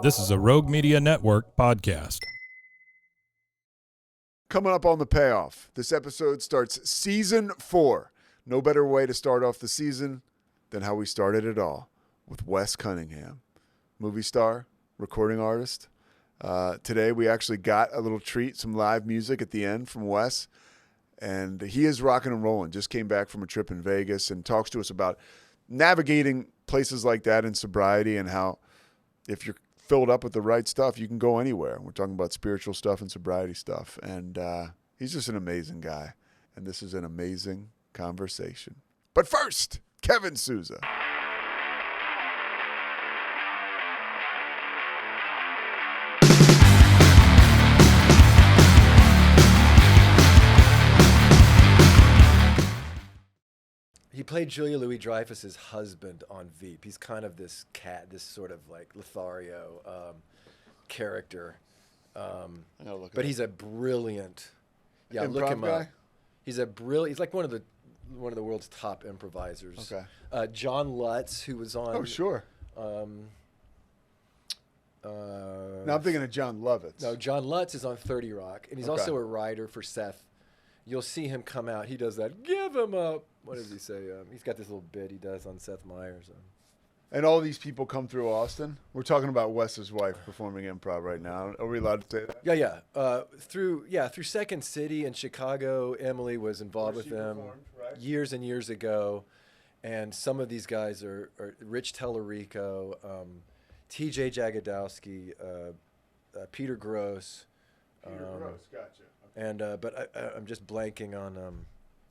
This is a Rogue Media Network podcast. Coming up on The Payoff, this episode starts season 4. No better way to start off the season than how we started it all, with Wes Cunningham, movie star, recording artist. Today we actually got a little treat, some live music at the end from Wes, and he is rocking and rolling. Just came back from a trip in Vegas and talks to us about navigating places like that in sobriety and how if you're filled up with the right stuff, you can go anywhere. We're talking about spiritual stuff and sobriety stuff. And he's just an amazing guy. And this is an amazing conversation. But first, Kevin Souza. He played Julia Louis-Dreyfus's husband on Veep. He's kind of this cat, this sort of like Lothario character. But he's a brilliant, look him up. He's a brilliant. He's like one of the world's top improvisers. Okay. John Lutz, who was on. Oh, sure. Now I'm thinking of John Lovitz. No, John Lutz is on 30 Rock, and he's also a writer for Seth. You'll see him come out. He does that. Give him up. What does he say? He's got this little bit he does on Seth Meyers. And all these people come through Austin. We're talking about Wes's wife performing improv right now. Are we allowed to say that? Yeah. Through Second City in Chicago, Emily was involved with them years and years ago. And some of these guys are Rich Tellerico, T.J. Jagodowski, Peter Gross. Gotcha. And but I'm just blanking on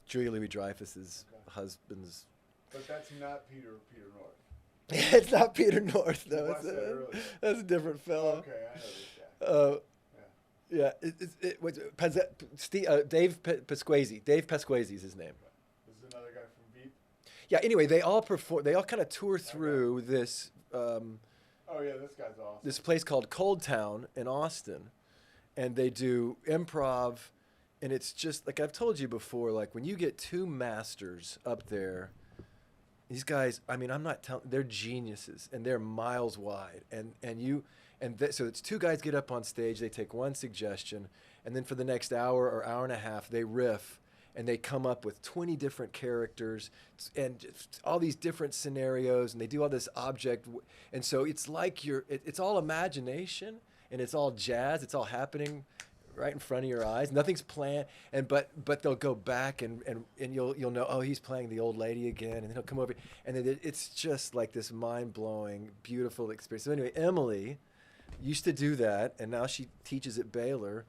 Julia Louis-Dreyfus's husband's. But that's not Peter North. It's not Peter North, though. That's a different fellow. Okay, I know this guy. Dave Pasquesi. Dave Pasquesi is his name. This is another guy from Veep. Yeah. Anyway, they all perform. They all kind of tour through this. Oh yeah, this guy's awesome. This place called Cold Town in Austin, and they do improv, and it's just like I've told you before. Like when you get two masters up there. These guys, I mean, I'm not telling. They're geniuses, and they're miles wide. So it's two guys get up on stage. They take one suggestion, and then for the next hour or hour and a half, they riff, and they come up with 20 different characters and just all these different scenarios, and they do all this object. And so it's like it's all imagination, and it's all jazz. It's all happening right in front of your eyes. Nothing's planned, but they'll go back and you'll know, oh, he's playing the old lady again, and then he'll come over, and then it's just like this mind-blowing, beautiful experience. So anyway, Emily used to do that, and now she teaches at Baylor,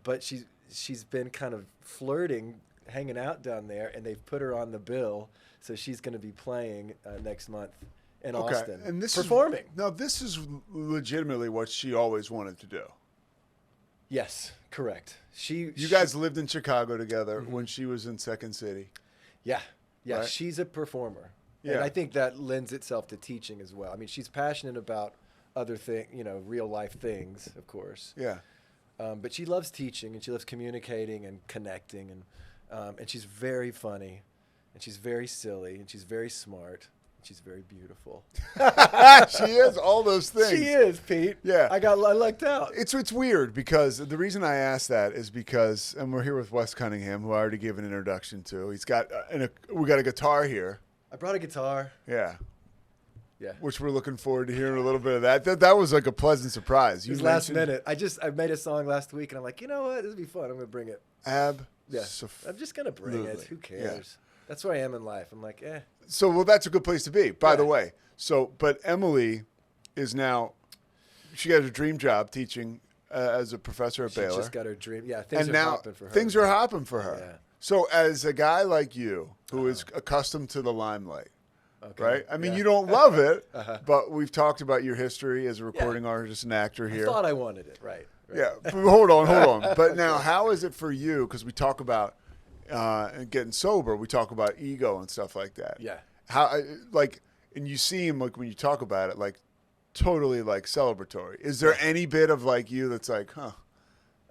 but she's been kind of flirting, hanging out down there, and they've put her on the bill, so she's going to be playing next month in Austin, and this performing. This is legitimately what she always wanted to do. Yes, correct. You guys lived in Chicago together when she was in Second City. Yeah. Right? She's a performer. Yeah. And I think that lends itself to teaching as well. I mean, she's passionate about other real life things, of course. Yeah. But she loves teaching, and she loves communicating and connecting, and she's very funny, and she's very silly, and she's very smart. She's very beautiful. She is all those things. She is, Pete. Yeah. I lucked out. It's weird because the reason I asked that is because, and we're here with Wes Cunningham, who I already gave an introduction to. He's got we got a guitar here. I brought a guitar. Yeah. Yeah. Which we're looking forward to hearing a little bit of that. That was like a pleasant surprise. It was last minute. I made a song last week, and I'm like, you know what? This will be fun. I'm going to bring it. Yeah. I'm just going to bring it. Who cares? Yeah. That's where I am in life. I'm like, eh. So, well, that's a good place to be, by the way. So, but Emily is now, she got her dream job teaching as a professor at Baylor. She just got her dream. Yeah, things and are now hopping for her. Things are hopping for her. Yeah. So, as a guy like you who is accustomed to the limelight, right? I mean, you don't love it, but we've talked about your history as a recording artist and actor here. I thought I wanted it, right. Yeah, but hold on. But now, how is it for you? Because we talk about getting sober, we talk about ego and stuff like that. Yeah. How, and you seem like when you talk about it, like totally like celebratory. Is there any bit of like you that's like, huh?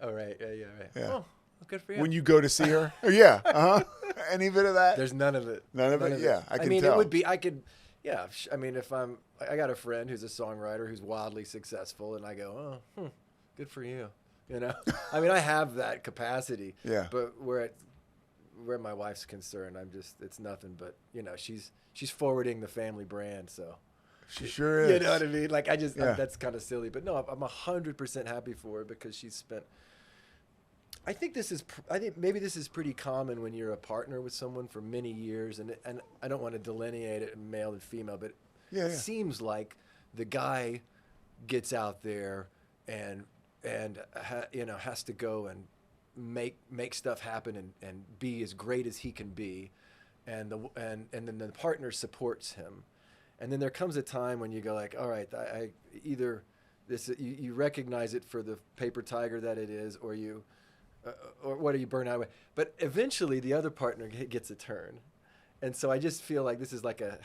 Oh, right. Yeah. Yeah. Oh, good for you. When you go to see her? Yeah. Any bit of that? There's none of it. None of it? Yeah, I can mean, tell. it would be, I could, Yeah, I mean, I got a friend who's a songwriter who's wildly successful, and I go, good for you. I mean, I have that capacity. Yeah. But where my wife's concerned, it's nothing but, she's forwarding the family brand, so. She sure is. You know what I mean? Like, Yeah. that's kind of silly, but no, I'm 100% happy for her because she's spent. I think maybe this is pretty common when you're a partner with someone for many years, and I don't want to delineate it in male and female, but it seems like the guy gets out there and has to go and make stuff happen and be as great as he can be, and then the partner supports him, and then there comes a time when you go like, all right, I either this you recognize it for the paper tiger that it is, or you. Or what are you burn out with? But eventually the other partner gets a turn. And so I just feel like this is like a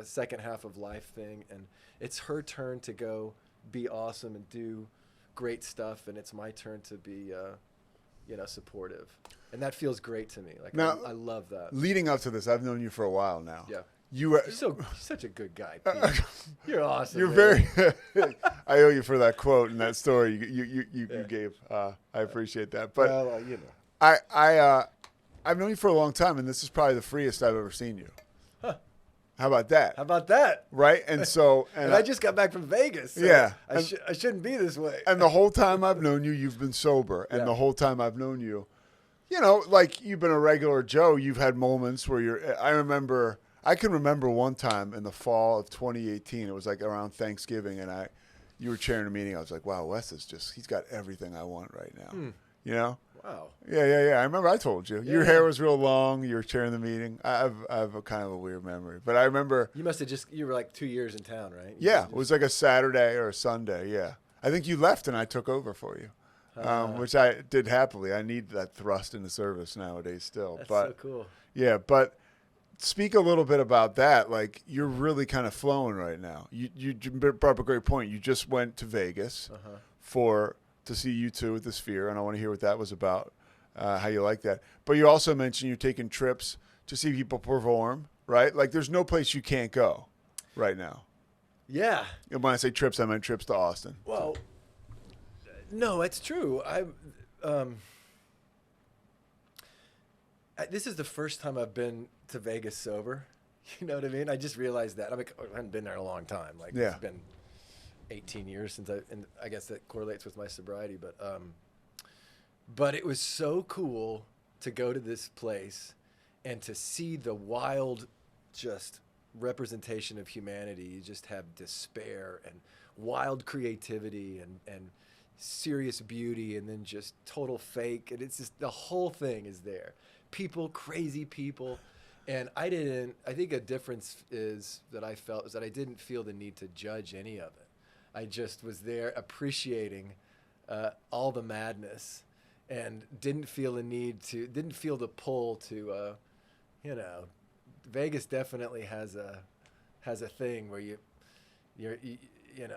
second half of life thing. And it's her turn to go be awesome and do great stuff. And it's my turn to be, supportive. And that feels great to me. Like, now, I love that. Leading up to this, I've known you for a while now. Yeah. You're such a good guy, Pete. You're awesome. You're man. very. I owe you for that quote and that story you gave. I appreciate that. But Well, I've known you for a long time, and this is probably the freest I've ever seen you. Huh. How about that? How about that? Right, and so And I just got back from Vegas. So Yeah. I shouldn't be this way. And the whole time I've known you, you've been sober, and Yeah. the whole time I've known you, like you've been a regular Joe. You've had moments where I can remember one time in the fall of 2018. It was like around Thanksgiving, and you were chairing a meeting. I was like, wow, Wes he's got everything I want right now. Wow. Yeah. I remember I told you. Your hair was real long. You were chairing the meeting. I have a kind of a weird memory. But I remember. You were like 2 years in town, right? Yeah. It was like a Saturday or a Sunday. Yeah. I think you left and I took over for you, which I did happily. I need that thrust into service nowadays still. That's but, so cool. Yeah. But speak a little bit about that. Like, you're really kind of flowing right now. You brought up a great point. You just went to Vegas to see U2 at the Sphere, and I want to hear what that was about, how you like that. But you also mentioned you're taking trips to see people perform, right? Like, there's no place you can't go right now. Yeah. And when I say trips, I meant trips to Austin. Well, no, it's true. This is the first time I've been to Vegas sober. You know what I mean? I just realized that. I haven't been there in a long time. Like, Yeah. It's been 18 years since and I guess that correlates with my sobriety. But it was so cool to go to this place and to see the wild, just representation of humanity. You just have despair and wild creativity and serious beauty, and then just total fake. And it's just, the whole thing is there. People, crazy people. And I think a difference that I felt is that I didn't feel the need to judge any of it. I just was there appreciating all the madness, and didn't feel the pull to, Vegas definitely has a thing where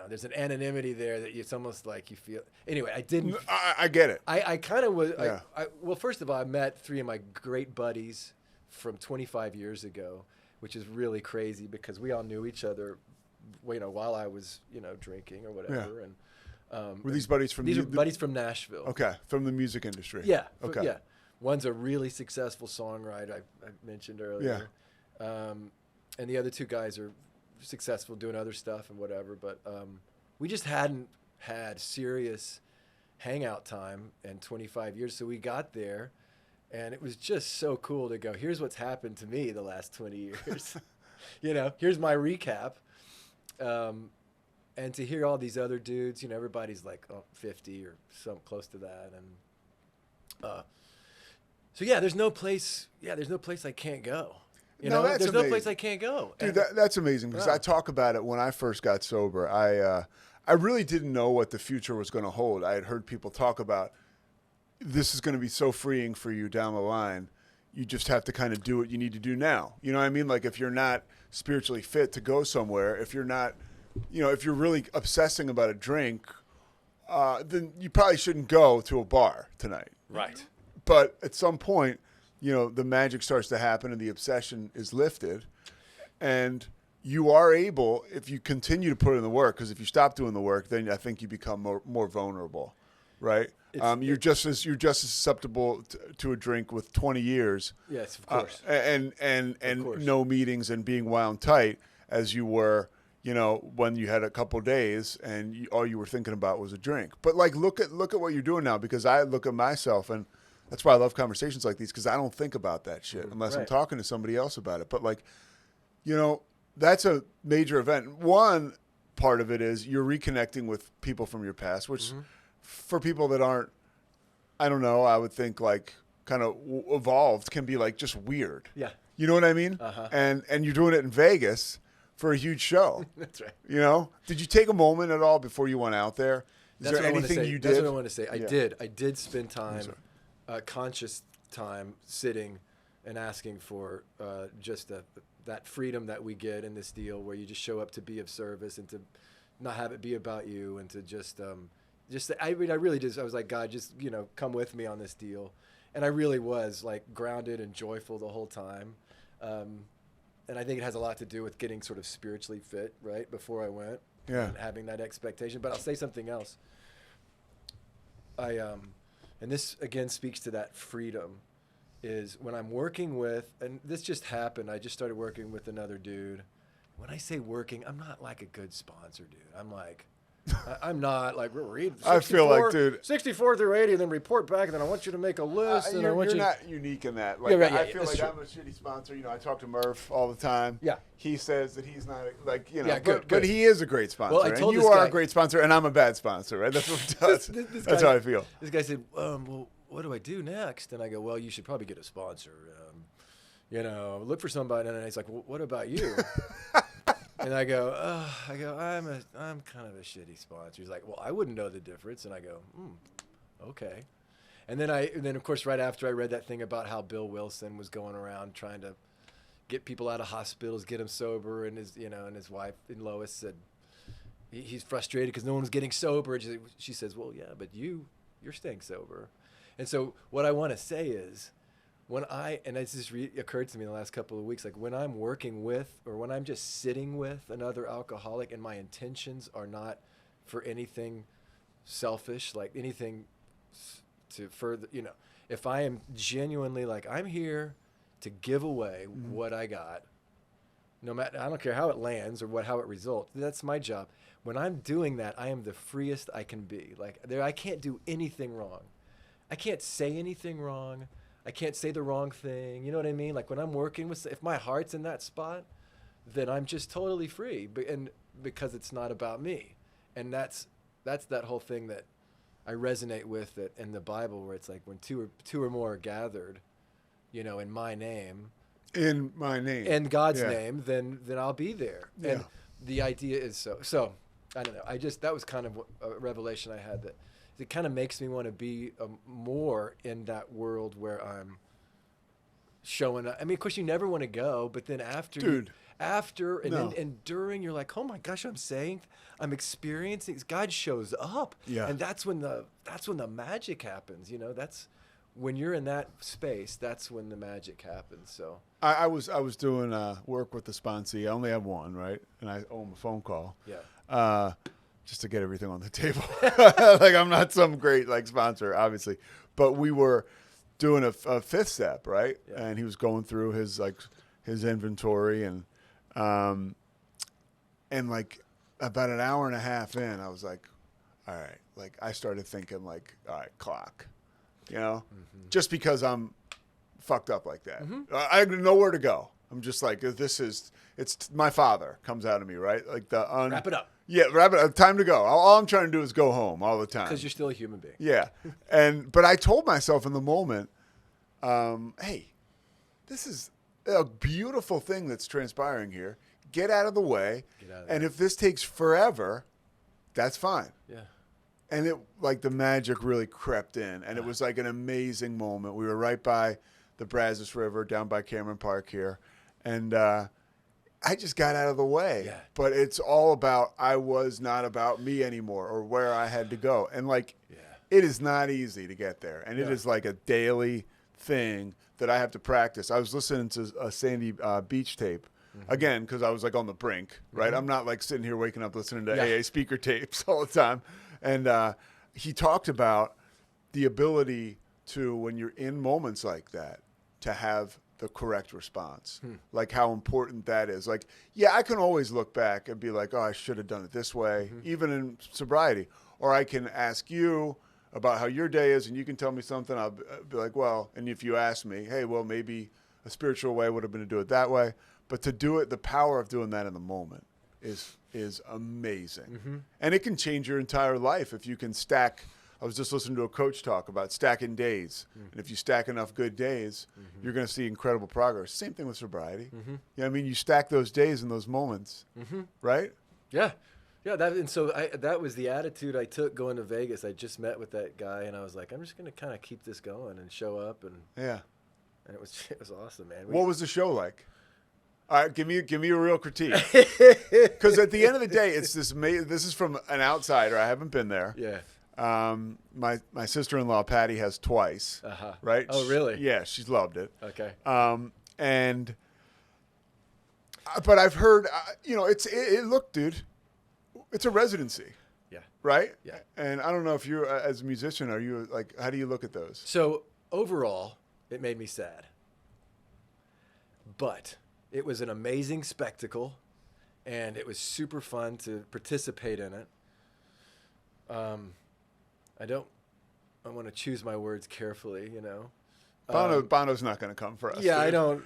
there's an anonymity there that it's almost like you feel. Anyway, I didn't. I get it. I kind of was. Yeah. Well, first of all, I met 3 of my great buddies from 25 years ago, which is really crazy because we all knew each other, while I was, drinking or whatever. Yeah. And Were these buddies from these are buddies from Nashville? Okay, from the music industry. Yeah. Okay. Yeah. One's a really successful songwriter I mentioned earlier. Yeah. And the other 2 guys are successful doing other stuff and whatever. But we just hadn't had serious hangout time in 25 years. So we got there, and it was just so cool to go, here's what's happened to me the last 20 years. Here's my recap. And to hear all these other dudes, everybody's like 50 or something close to that. And so there's no place I can't go. That's there's amazing. no place I can't go. Dude, that's amazing because I talk about it when I first got sober. I really didn't know what the future was going to hold. I had heard people talk about this is going to be so freeing for you down the line. You just have to kind of do what you need to do now. You know what I mean? Like, if you're not spiritually fit to go somewhere, if you're not, if you're really obsessing about a drink, then you probably shouldn't go to a bar tonight. Right. But at some point, the magic starts to happen and the obsession is lifted, and you are able, if you continue to put in the work, because if you stop doing the work, then I think you become more vulnerable, right? You're just as susceptible to a drink with 20 years, Yes, of course, and Of course. no meetings and being wound tight as you were, when you had a couple days and all you were thinking about was a drink. But like, look at what you're doing now, because I look at myself, and that's why I love conversations like these, because I don't think about that shit unless I'm Right. talking to somebody else about it. But like, that's a major event. One part of it is you're reconnecting with people from your past, which for people that aren't, I don't know, I would think like kind of evolved can be like just weird. Yeah. You know what I mean? Uh-huh. And you're doing it in Vegas for a huge show. That's right. Did you take a moment at all before you went out there? Is That's there what I want to anything say. you That's did? what I want to say. I did spend time, sorry. conscious time, sitting and asking for just that freedom that we get in this deal, where you just show up to be of service and to not have it be about you, and to I really just, I was like, God, just, come with me on this deal. And I really was like grounded and joyful the whole time. And I think it has a lot to do with getting sort of spiritually fit, right, before I went. Yeah. And having that expectation. But I'll say something else. And this again speaks to that freedom, is when I'm working with, and this just happened, I just started working with another dude. When I say working, I'm not like a good sponsor, dude. I'm like, I'm not like, read 64, I feel like, dude, 64 through 80, and then report back, and then I want you to make a list. And I want you're you not unique in that. Like, Yeah, right, yeah, I feel that's like true. I'm a shitty sponsor. I talk to Murph all the time. Yeah. He says that he's not like, Yeah, but good. he is a great sponsor. Well, I and told you this are guy- a great sponsor, and I'm a bad sponsor, right? That's what he does. This That's guy- how I feel. This guy said, well, what do I do next? And I go, well, you should probably get a sponsor. Look for somebody. And he's like, well, what about you? And I go, I'm kind of a shitty sponsor. He's like, well, I wouldn't know the difference. And I go, okay. And then of course, right after I read that thing about how Bill Wilson was going around trying to get people out of hospitals, get them sober, and his wife, and Lois said he's frustrated because no one's getting sober. And she says, well, yeah, but you're staying sober. And so what I want to say is, and it's just occurred to me in the last couple of weeks, like when I'm working with, or when I'm just sitting with another alcoholic, and my intentions are not for anything selfish, like anything to further, if I am genuinely like, I'm here to give away what I got, no matter, I don't care how it lands or how it results, that's my job. When I'm doing that, I am the freest I can be. Like I can't do anything wrong. I can't say anything wrong. I can't say the wrong thing. You know what I mean? Like when I'm working with, if my heart's in that spot, then I'm just totally free. And because it's not about me. And that's that whole thing that I resonate with it in the Bible, where it's like when two or more are gathered, in my name. In my name. In God's Yeah. name, then I'll be there. Yeah. And the idea is so I don't know. That was kind of a revelation I had, that it kind of makes me want to be more in that world where I'm showing up. I mean, of course, you never want to go, but then after, Dude. Then during, you're like, oh my gosh, I'm experiencing. God shows up, Yeah. and that's when the magic happens. That's when you're in that space. That's when the magic happens. So I was doing work with the sponsee. I only have one, right? And I owe him a phone call. yeah, Just to get everything on the table. Like, I'm not some great like sponsor, obviously, but we were doing a fifth step, right? Yeah. And he was going through his inventory, and like about an hour and a half in, I was like, all right, like I started thinking like, all right, clock, just because I'm fucked up like that. I have nowhere to go. I'm just like, it's my father comes out of me, right? Like wrap it up, Yeah, wrap it up. Time to go. All I'm trying to do is go home all the time. because you're still a human being. Yeah. But I told myself in the moment, hey, this is a beautiful thing that's transpiring here. Get out of the way. Get out of And there. if this takes forever, that's fine. Yeah. And it, like, the magic really crept in, and it was like an amazing moment. We were right by the Brazos River, down by Cameron Park here, and I just got out of the way. Yeah. But it's all about, I was not about me anymore, or where I had to go. And like, Yeah. it is not easy to get there, and it No. is like a daily thing that I have to practice. I was listening to a Sandy Beach tape again, because I was like on the brink, right? I'm not like sitting here waking up listening to Yeah. AA speaker tapes all the time. And he talked about the ability to, when you're in moments like that, to have the correct response, like how important that is. Like, yeah, I can always look back and be like, oh, I should have done it this way, even in sobriety. Or I can ask you about how your day is and you can tell me something. I'll be like, well, and if you ask me, hey, well, maybe a spiritual way would have been to do it that way. But to do it, the power of doing that in the moment is amazing. And it can change your entire life if you can stack. I was just listening to a coach talk about stacking days. And if you stack enough good days, you're going to see incredible progress. Same thing with sobriety. I mean, you stack those days and those moments, right? Yeah. Yeah, that was the attitude I took going to Vegas. I just met with that guy, and I was like, I'm just going to kind of keep this going and show up. And it was awesome, man. What was the show like? All right, give me a real critique. Because at the end of the day, it's this. This is from an outsider. I haven't been there. Yeah. My sister-in-law Patty has twice. Right? Oh, really? Yeah, she's loved it. Okay. But I've heard, it look, dude, it's a residency. Yeah. Right? Yeah. And I don't know if you, as a musician, are you like, how do you look at those? So overall, it made me sad, but it was an amazing spectacle, and it was super fun to participate in it. I want to choose my words carefully, Bono's not going to come for us. Yeah, dude. I don't.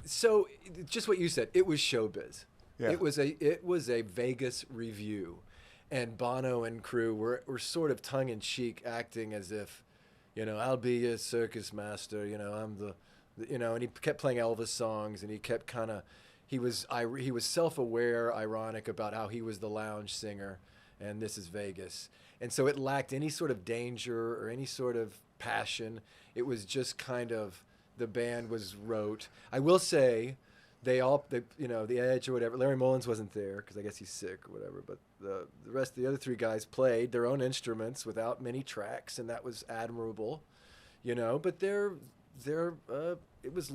So just what you said, it was showbiz. Yeah. It was a Vegas review, and Bono and crew were sort of tongue in cheek, acting as if, I'll be a circus master. I'm the and he kept playing Elvis songs, and he kept he was self-aware, ironic about how he was the lounge singer, and this is Vegas. And so it lacked any sort of danger or any sort of passion. It was just kind of, the band was rote. I will say, the Edge or whatever, Larry Mullins wasn't there because I guess he's sick or whatever, but the rest of the other three guys played their own instruments without many tracks, and that was admirable, but it was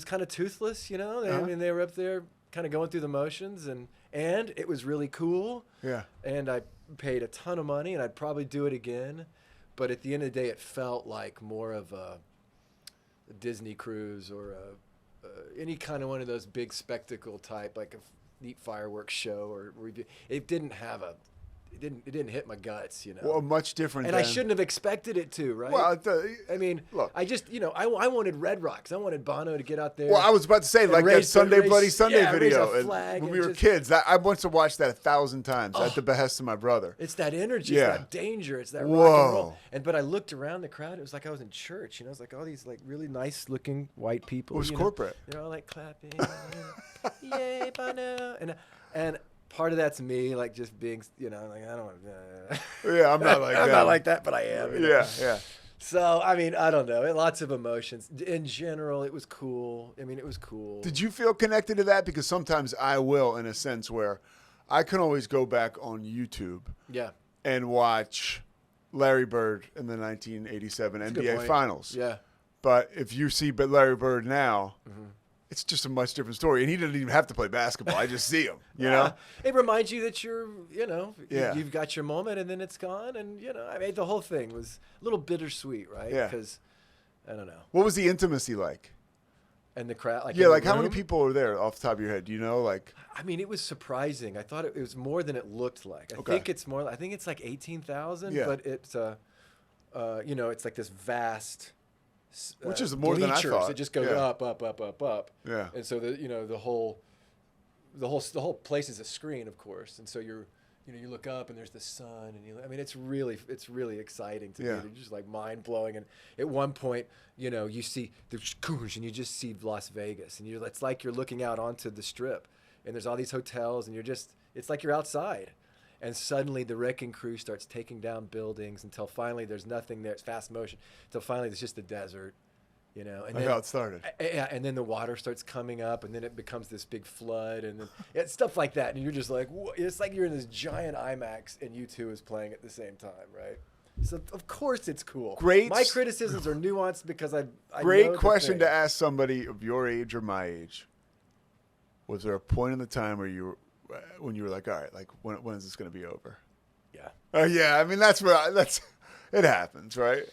kind of toothless, I mean, they were up there kind of going through the motions, and it was really cool. Yeah. And I paid a ton of money, and I'd probably do it again. But at the end of the day, it felt like more of a Disney cruise or any kind of one of those big spectacle type, like a neat fireworks show or review. It didn't have it didn't hit my guts, Well, much different. And I shouldn't have expected it to, right? Well, I mean, look. I just, I wanted Red Rocks. I wanted Bono to get out there. Well, I was about to say, like that Bloody Sunday raise video. a flag when and we were kids, I must have watched that 1,000 times at the behest of my brother. It's that energy, Yeah. it's that danger, it's that rock Whoa. and roll. But I looked around the crowd. It was like I was in church. It was like all these like really nice looking white people. It was corporate. They're all like clapping, yay, Bono, and part of that's me, like just being, like I don't. Yeah, I'm not like that. I'm not like that, but I am. Yeah. So I mean, I don't know. Lots of emotions. In general, it was cool. I mean, it was cool. Did you feel connected to that? Because sometimes I will, in a sense where I can always go back on YouTube Yeah. and watch Larry Bird in the 1987 That's a good NBA point. Finals. Yeah. But if you see Larry Bird now, it's just a much different story. And he didn't even have to play basketball. I just see him, It reminds you that you're, Yeah. you've got your moment and then it's gone. And, I mean, the whole thing was a little bittersweet, right? Yeah. Because, I don't know. What was the intimacy like? And the crowd, like, Yeah, in the like how many room? people were there off the top of your head? Do you know? Like, I mean, it was surprising. I thought it was more than it looked like. I Okay. think it's like 18,000, Yeah. but it's, it's like this vast, Which is more than I bleachers thought. that just go Yeah. up, up, up, up, up. Yeah. And so the whole place is a screen, of course. And so you look up and there's the sun, and I mean, it's really exciting to me. Yeah. It's just like mind blowing. And at one point, you see there's and you just see Las Vegas, and it's like you're looking out onto the Strip, and there's all these hotels, and it's like you're outside. And suddenly the wrecking crew starts taking down buildings until finally there's nothing there. It's fast motion. Until finally there's just the desert, And That's then, how it started. Yeah, and then the water starts coming up, and then it becomes this big flood, and then stuff like that. And you're just like, it's like you're in this giant IMAX, and U2 is playing at the same time, right? So of course it's cool. Great. My criticisms are nuanced because I Great know the question thing. to ask somebody of your age or my age. Was there a point in the time where when you were like, all right, like when is this going to be over? Yeah. Yeah. I mean, it happens, right?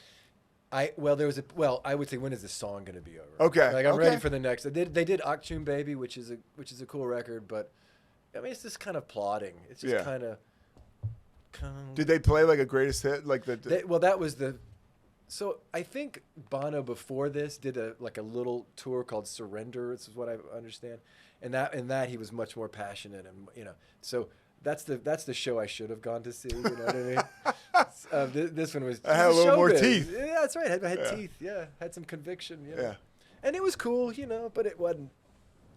I would say, when is this song going to be over? Okay. Like I'm okay. ready for the next. They did Achtung Baby, which is a cool record, but I mean it's just kind of plodding. It's just kind of. Did they play like a greatest hit? Like that was the. So I think Bono before this did a little tour called Surrender. This is what I understand, and that he was much more passionate and so. That's the show I should have gone to see. You know what I mean? This one was. I had a little more showbiz. teeth. Yeah, that's right. I had teeth. Yeah, had some conviction. Yeah. And it was cool, but it wasn't.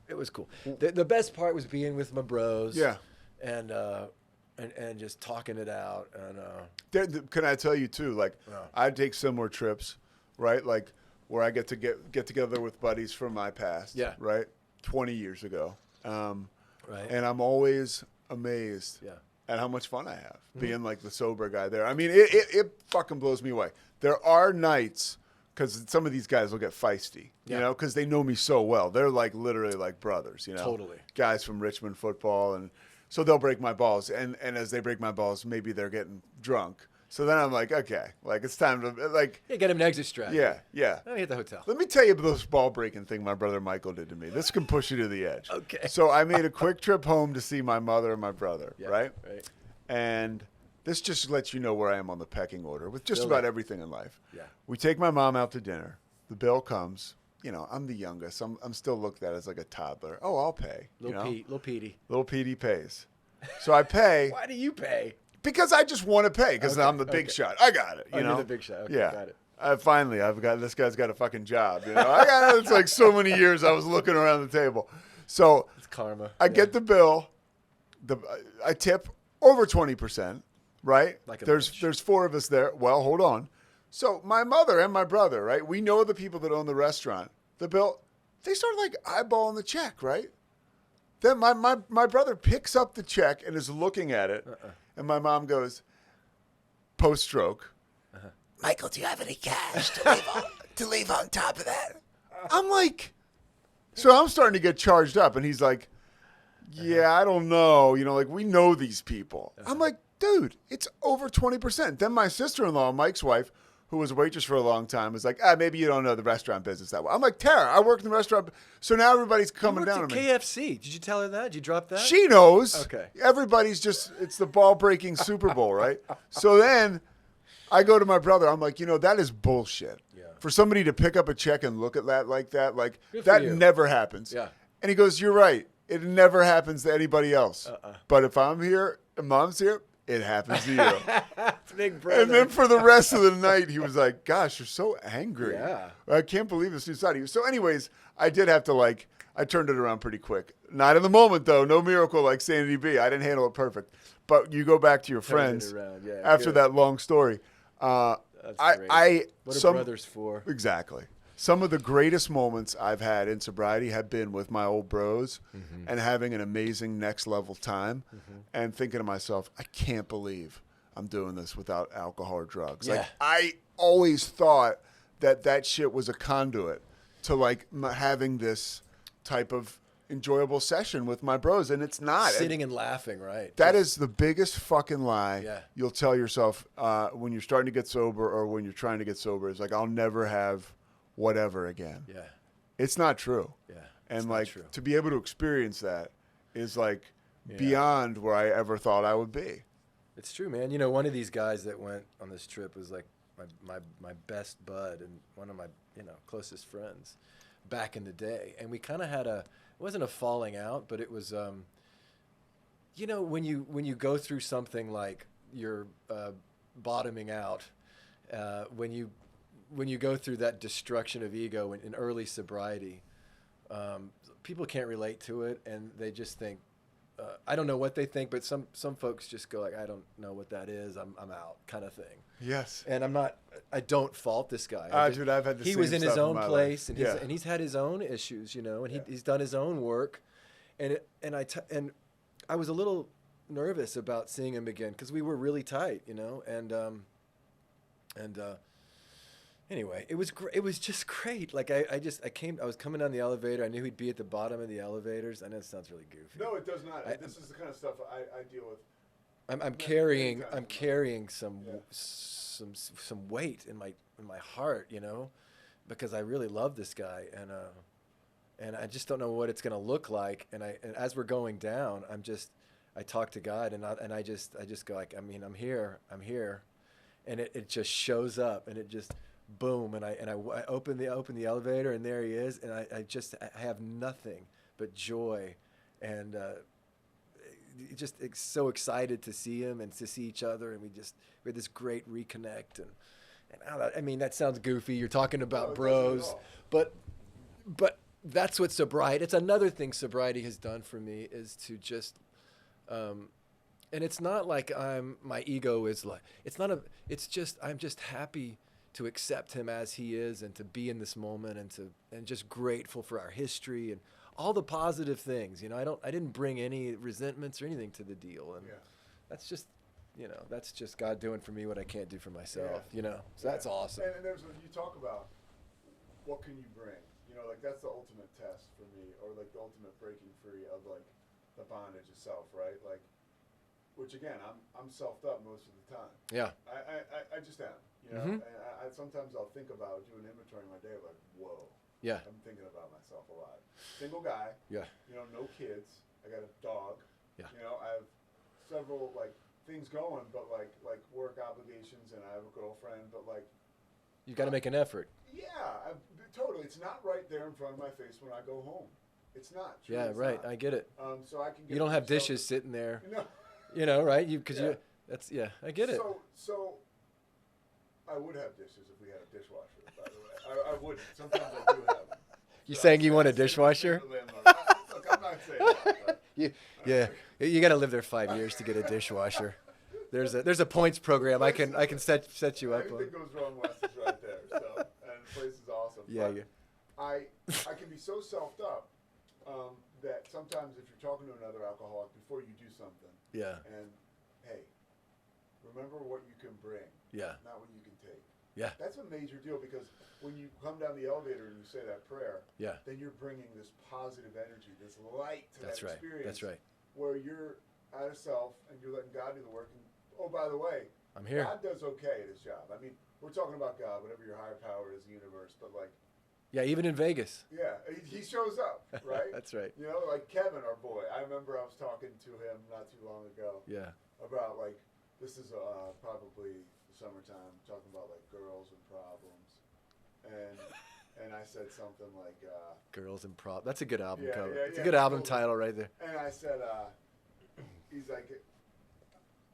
It was cool. The best part was being with my bros. Yeah. And just talking it out. And can I tell you too? Like, Yeah. I take similar trips, right? Like where I get together with buddies from my past. Yeah. Right. 20 years ago. Right. And I'm always amazed. Yeah. At how much fun I have being like the sober guy there. I mean, it fucking blows me away. There are nights because some of these guys will get feisty, you know, because they know me so well. They're like literally like brothers, you know. Totally. Guys from Richmond football, and so they'll break my balls, and as they break my balls, maybe they're getting drunk. So then I'm like, okay, like it's time to like. Yeah, get him an exit strategy. Yeah. Let me hit the hotel. Let me tell you about this ball breaking thing my brother Michael did to me. This can push you to the edge. Okay. So I made a quick trip home to see my mother and my brother, Yeah, right? Right. And this just lets you know where I am on the pecking order with just Really? about everything in life. Yeah. We take my mom out to dinner. The bill comes. You know, I'm the youngest. I'm still looked at as like a toddler. Oh, I'll pay. Little Petey. Little Petey pays. So I pay. Why do you pay? Because I just want to pay because Okay, I'm the big okay. shot. I got it. You know, You're the big shot. Okay, yeah. got it. I've got this guy's got a fucking job. You know, I got it's like so many years I was looking around the table. So It's karma. I get the bill. I tip over 20%. Right? Like a there's bitch. there's four of us there. Well, hold on. So my mother and my brother, right? We know the people that own the restaurant. The bill, they start like eyeballing the check, right? Then my brother picks up the check and is looking at it, and my mom goes, post-stroke, Michael, do you have any cash to leave on top of that? I'm like, so I'm starting to get charged up, and he's like, yeah, I don't know. You know, like we know these people. I'm like, dude, it's over 20%. Then my sister-in-law, Mike's wife, who was a waitress for a long time, was like, maybe you don't know the restaurant business that well. I'm like, Tara, I work in the restaurant. So now everybody's coming down on me. KFC. Did you tell her that? Did you drop that? She knows. Okay. Everybody's it's the ball-breaking Super Bowl, right? So then I go to my brother. I'm like, that is bullshit. Yeah. For somebody to pick up a check and look at that like that, like Good for that you. never happens. Yeah. And he goes, you're right. It never happens to anybody else. But if I'm here and mom's here, it happens to you. It's big brother. And then for the rest of the night, he was like, gosh, you're so angry. Yeah. I can't believe this new side of you. So anyways, I did have to I turned it around pretty quick. Not in the moment, though. No miracle like Sanity B. I didn't handle it perfect. But you go back to your Turning it friends around. Yeah, after good. that long story. That's great. What are brothers for? Exactly. Some of the greatest moments I've had in sobriety have been with my old bros and having an amazing next level time and thinking to myself, I can't believe I'm doing this without alcohol or drugs. Yeah. Like I always thought that shit was a conduit to having this type of enjoyable session with my bros, and it's not. Sitting and laughing, right? That is the biggest fucking lie Yeah. you'll tell yourself when you're starting to get sober or when you're trying to get sober. It's like, I'll never have whatever again. Yeah. It's not true. Yeah. And it's not true. to be able to experience that is beyond where I ever thought I would be. It's true, man. One of these guys that went on this trip was like my best bud and one of my closest friends back in the day, and we kind of had it wasn't a falling out, but it was when you go through something like you're bottoming out, when you go through that destruction of ego in early sobriety, people can't relate to it, and they just think, I don't know what they think, but some folks just go like, I don't know what that is. I'm out, kind of thing. Yes. And I don't fault this guy. Dude, I've had the he same was in his stuff own my place, life. and he's had his own issues, and he's done his own work, and I was a little nervous about seeing him again because we were really tight, and And anyway, it was great. It was just great. Like I was coming down the elevator. I knew he'd be at the bottom of the elevators. I know it sounds really goofy. No, it does not. This is the kind of stuff I deal with. I'm carrying some weight in my heart, you know, because I really love this guy, and I just don't know what it's gonna look like. And as we're going down, I talk to God, and I just go like, I mean, I'm here, and it just shows up, and it just boom, and I open the elevator, and there he is, and I have nothing but joy, and just so excited to see him and to see each other, and we had this great reconnect, and I mean, that sounds goofy. You're talking about bros, but that's what sobriety. It's another thing sobriety has done for me is to just, and it's not like my ego is like, it's just I'm just happy to accept him as he is and to be in this moment and just grateful for our history and all the positive things, you know. I didn't bring any resentments or anything to the deal, and that's just, you know, that's just God doing for me what I can't do for myself, you know. So that's awesome. And you talk about what can you bring, you know, like that's the ultimate test for me, or like the ultimate breaking free of like the bondage itself, right? Like, which again, I'm selfed up most of the time. Yeah. I just am, you know. And I sometimes I'll think about doing inventory in my day, like, whoa. Yeah. I'm thinking about myself a lot. Single guy. Yeah. You know, no kids. I got a dog. Yeah. You know, I have several like things going, but like work obligations, and I have a girlfriend, but like. You got to make an effort. Yeah, totally. It's not right there in front of my face when I go home. It's not. Yeah, right. Not. I get it. So I can. You don't have dishes sitting there. No. You know, right? I get it. So I would have dishes if we had a dishwasher. By the way, I wouldn't. Sometimes I do have them. You saying you want a dishwasher? Look, I'm not saying that. You got to live there 5 years to get a dishwasher. There's a points program I can set you up on. Everything goes wrong, Wes is right there. So, and the place is awesome. Yeah. I can be so selfed up that sometimes if you're talking to another alcoholic before you do something. Yeah. And hey, remember what you can bring. Yeah. Not what you can take. Yeah. That's a major deal, because when you come down the elevator and you say that prayer, then you're bringing this positive energy, this light to that experience. That's right. Where you're out of self and you're letting God do the work. And oh, by the way, I'm here. God does okay at his job. I mean, we're talking about God, whatever your higher power is, the universe, but like. Yeah, even in Vegas. Yeah, he shows up, right? That's right. You know, like Kevin, our boy. I remember I was talking to him not too long ago. Yeah. About like, this is probably the summertime, talking about like girls and problems, and I said something like. Girls and Problems. That's a good album cover. It's a good album title right there. And I said, he's like,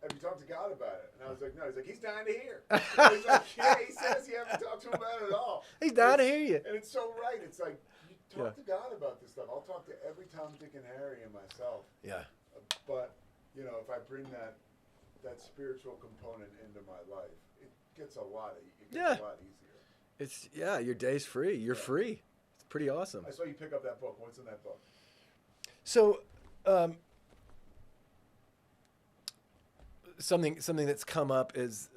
have you talked to God about it? And I was like, no. He's like, he's dying to hear. He's like, yeah, he says you haven't talked to him about it at all. He's dying to hear you. And it's so right. It's like, you talk to God about this stuff. I'll talk to every Tom, Dick, and Harry and myself. Yeah. But, you know, if I bring that spiritual component into my life, it gets a lot easier. Your day's free. You're free. It's pretty awesome. I saw you pick up that book. What's in that book? So, something that's come up is,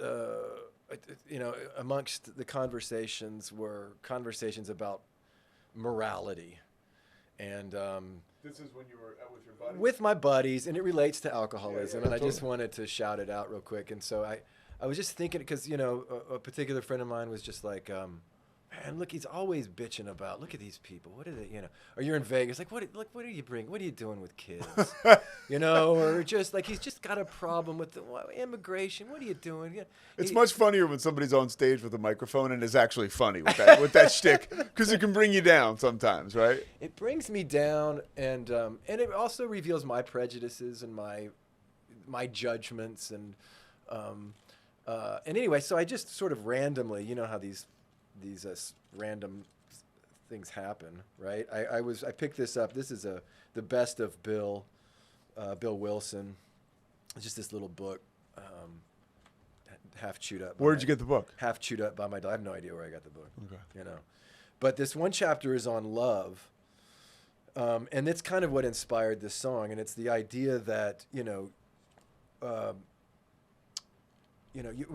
you know, amongst the conversations were conversations about morality, and this is when you were with your buddies? With my buddies, and it relates to alcoholism, and I just wanted to shout it out real quick. And so I was just thinking, because, you know, a particular friend of mine was just like, man, look, he's always bitching about, look at these people. What are they, you know? Or you're in Vegas, like, what are you bringing? What are you doing with kids? You know, or just like, he's just got a problem with immigration. What are you doing? You know, it's much funnier when somebody's on stage with a microphone and is actually funny with that shtick, because it can bring you down sometimes, right? It brings me down, and it also reveals my prejudices and my judgments, and anyway, so I just sort of randomly, you know how these random things happen, right? I picked this up. This is the best of Bill Wilson. It's just this little book, half chewed up. Where'd you get the book? Half chewed up by my dog. I have no idea where I got the book. Okay. You know, but this one chapter is on love, and it's kind of what inspired this song. And it's the idea that we're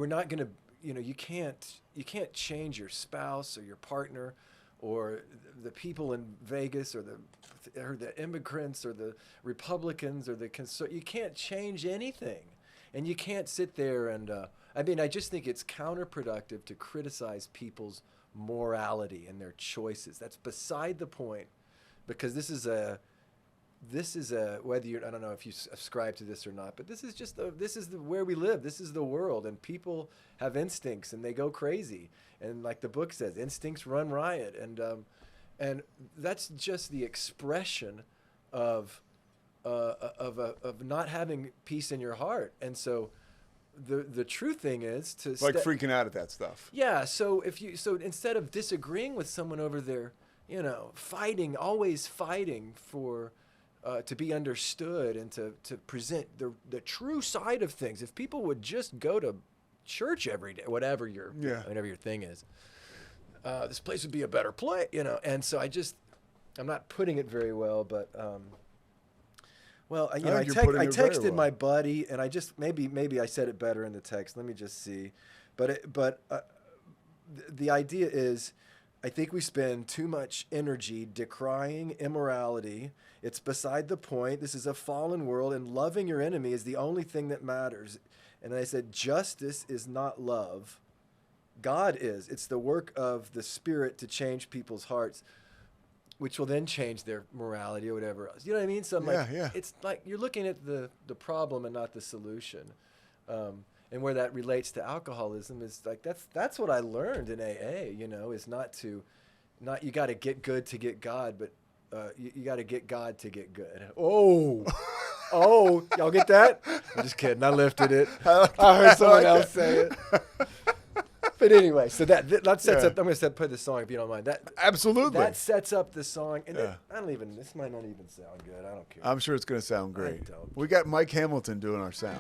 not going to. you can't change your spouse or your partner or the people in Vegas or the immigrants or the Republicans or the you can't change anything. And you can't sit there and I just think it's counterproductive to criticize people's morality and their choices. That's beside the point, because this is a whether I don't know if you subscribe to this or not, but this is where we live. This is the world, and people have instincts and they go crazy. And like the book says, instincts run riot, and that's just the expression of not having peace in your heart. And so the true thing is to freaking out at that stuff. Yeah. So instead of disagreeing with someone over there, always fighting for to be understood and to present the true side of things. If people would just go to church every day, whatever your thing is, this place would be a better place, And so I'm not putting it very well, but I texted my buddy, and I just maybe I said it better in the text. Let me just see, but the idea is, I think we spend too much energy decrying immorality. It's beside the point. This is a fallen world, and loving your enemy is the only thing that matters. And I said, justice is not love. God is. It's the work of the Spirit to change people's hearts, which will then change their morality or whatever else. You know what I mean? So it's like you're looking at the problem and not the solution. And where that relates to alcoholism is like that's what I learned in AA. Is not you got to get good to get God, but you got to get God to get good. Oh, y'all get that? I'm just kidding. I lifted it. I heard someone else say it. But anyway, so that sets up. I'm going to put the song if you don't mind. That absolutely. That sets up the song. And this might not even sound good. I don't care. I'm sure it's going to sound great. I don't. We got Mike Hamilton doing our sound.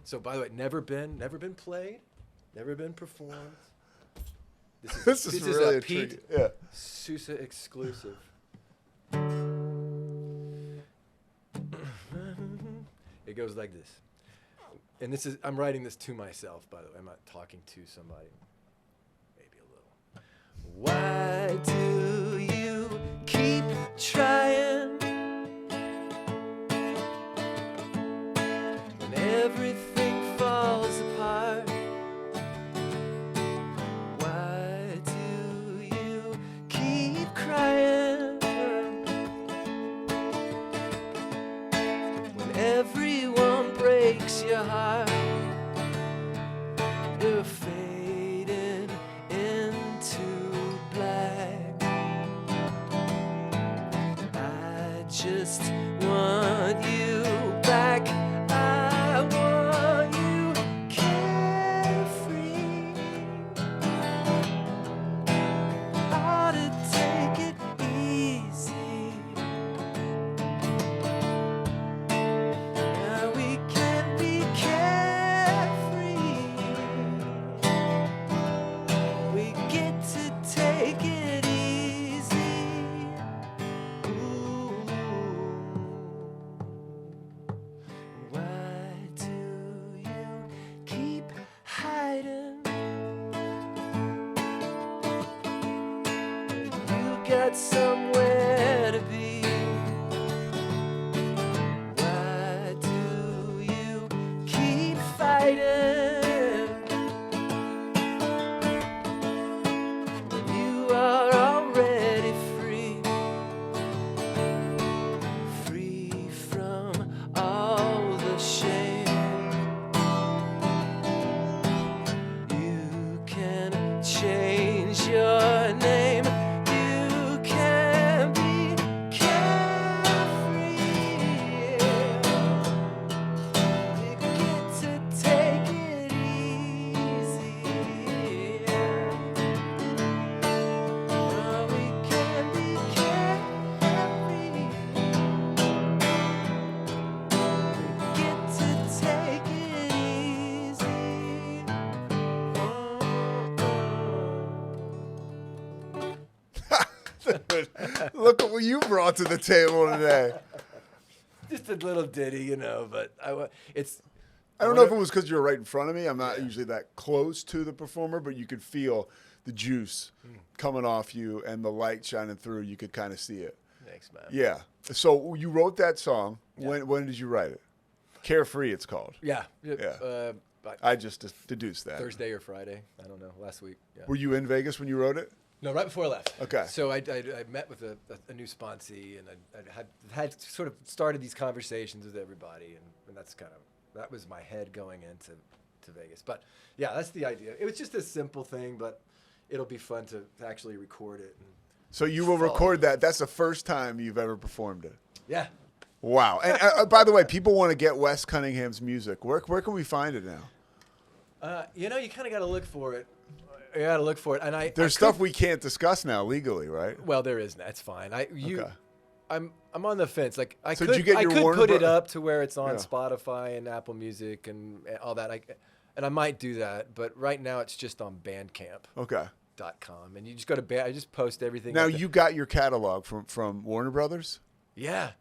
So, by the way, never been played, never been performed. This is really a Pete Sousa exclusive. It goes like this. And I'm writing this to myself, by the way. I'm not talking to somebody. Maybe a little. Why do you keep trying when everything falls apart? Why do you keep crying when everyone breaks your heart? You're fading into black. I just want you back. I want you carefree. Ought to take it easy. Now we can be carefree. We get to take it easy. Ooh. Why do you keep hiding? You got somewhere to be. Why do you keep fighting when you are already free? Free from all the shame. You can change your name. You can be carefree. You get to take it easy. Oh, we can be carefree. Get to take it easy. Look at what you brought to the table today. Just a little ditty, but I don't know if it was because you were right in front of me. I'm not usually that close to the performer, but you could feel the juice coming off you and the light shining through. You could kind of see it. Thanks, man. Yeah. So you wrote that song. Yeah. When did you write it? Carefree, it's called. Yeah. Yeah. I just deduced that. Thursday or Friday. I don't know. Last week. Yeah. Were you in Vegas when you wrote it? No, right before I left. Okay. So I met with a new sponsee, and I had sort of started these conversations with everybody, and that's kind of, that was my head going into Vegas. But yeah, that's the idea. It was just a simple thing, but it'll be fun to actually record it. And so you will record that. That's the first time you've ever performed it. Yeah. Wow. And by the way, people want to get Wes Cunningham's music. Where can we find it now? You kind of got to look for it. You got to look for it. And there's stuff we can't discuss now legally, right? Well, there is. That's fine. Okay. I'm on the fence. Like I So could, did you get I your could Warner put it Bro- up to where it's on Yeah. Spotify and Apple Music and all that. And I might do that, but right now it's just on Bandcamp.com, Okay. and you just go to I just post everything. Now up there. you got your catalog from Warner Brothers? Yeah.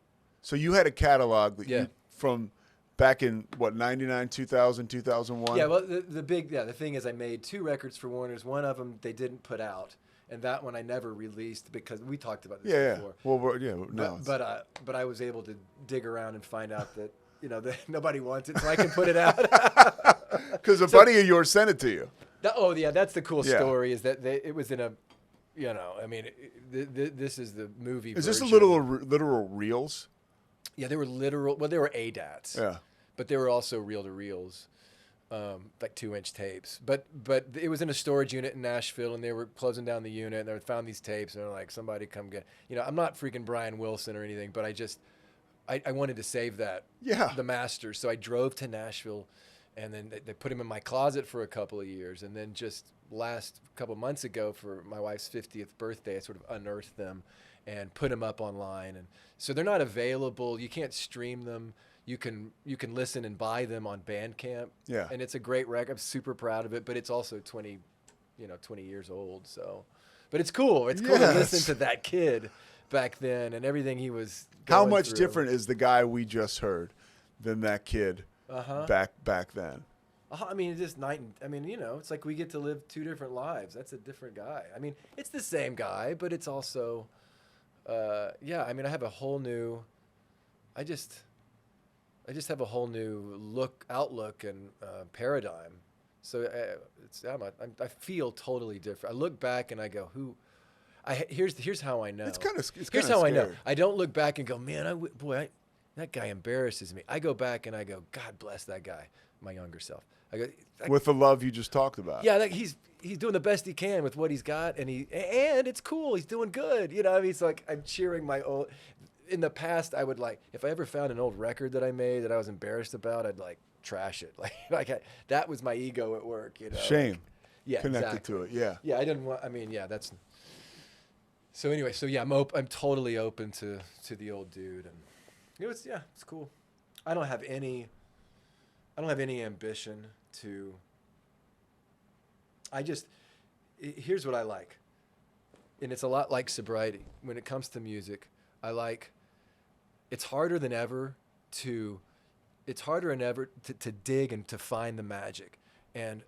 So you had a catalog that Yeah. from back in what, 99, 2000, 2001? Yeah. Well, the thing is, I made 2 records for Warner's. One of them they didn't put out, and that one I never released because we talked about this Yeah. before. Well, no. But I was able to dig around and find out that that nobody wants it, so I can put it out. Because a buddy of yours sent it to you. That's the cool Yeah. story. Is that it was in a, I mean, this is the movie. Is this a version. literal reels? Yeah, they were literal. Well, they were ADATs. Yeah. But they were also reel-to-reels, like 2-inch tapes. But it was in a storage unit in Nashville, and they were closing down the unit, and they found these tapes, and they're like, somebody come get. I'm not freaking Brian Wilson or anything, but I wanted to save the masters, so I drove to Nashville, and then they put him in my closet for a couple of years, and then just last couple months ago for my wife's 50th birthday, I sort of unearthed them and put them up online, and so they're not available. You can't stream them. You can listen and buy them on Bandcamp. Yeah. And it's a great record. I'm super proud of it, but it's also 20 years old. So, but it's cool. It's cool to listen to that kid back then and everything he was going How much through. different is the guy we just heard than that kid back then? I mean, just it's like we get to live 2 different lives. That's a different guy. I mean, it's the same guy, but it's also, I mean, I have a whole new, I just have a whole new outlook and paradigm. So I feel totally different. I look back and I go, here's how I know. Here's how I know. I don't look back and go, man, that guy embarrasses me. I go back and I go, God bless that guy, my younger self. I go, With the love you just talked about. yeah, he's doing the best he can with what he's got, and it's cool. He's doing good. I mean, it's like I'm cheering my old. In the past, I would if I ever found an old record that I made that I was embarrassed about, I'd trash it. That was my ego at work. Shame. Yeah, Connected exactly. to it. Yeah. Yeah, I didn't want. I mean, yeah, that's. So anyway, I'm totally open to the old dude, and it's cool. I don't have any ambition to. Here's what I like, and it's a lot like sobriety. When it comes to music, it's harder than ever to dig and to find the magic. And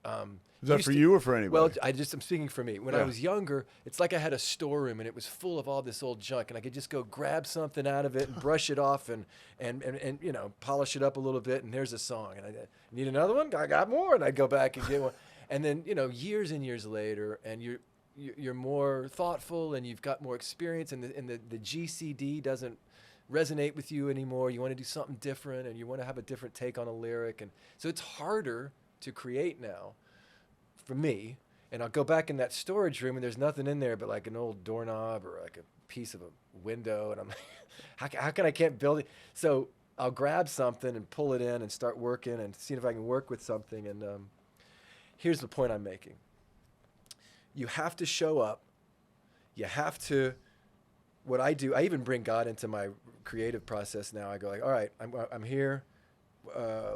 is that for you or for anybody? Well, I'm speaking for me. When I was younger, it's like I had a storeroom and it was full of all this old junk, and I could just go grab something out of it and brush it off and polish it up a little bit, and there's a song. And I need another one. I got more, and I'd go back and get one. And then years and years later, and you're more thoughtful and you've got more experience, and the GCD doesn't resonate with you anymore. You want to do something different, and you want to have a different take on a lyric, and so it's harder to create now for me. And I'll go back in that storage room and there's nothing in there but like an old doorknob or like a piece of a window, and I'm like, how can I can't build it? So I'll grab something and pull it in and start working and see if I can work with something. And here's the point I'm making. You have to show up. You have to, what I do, I even bring God into my creative process now. I go all right, I'm here.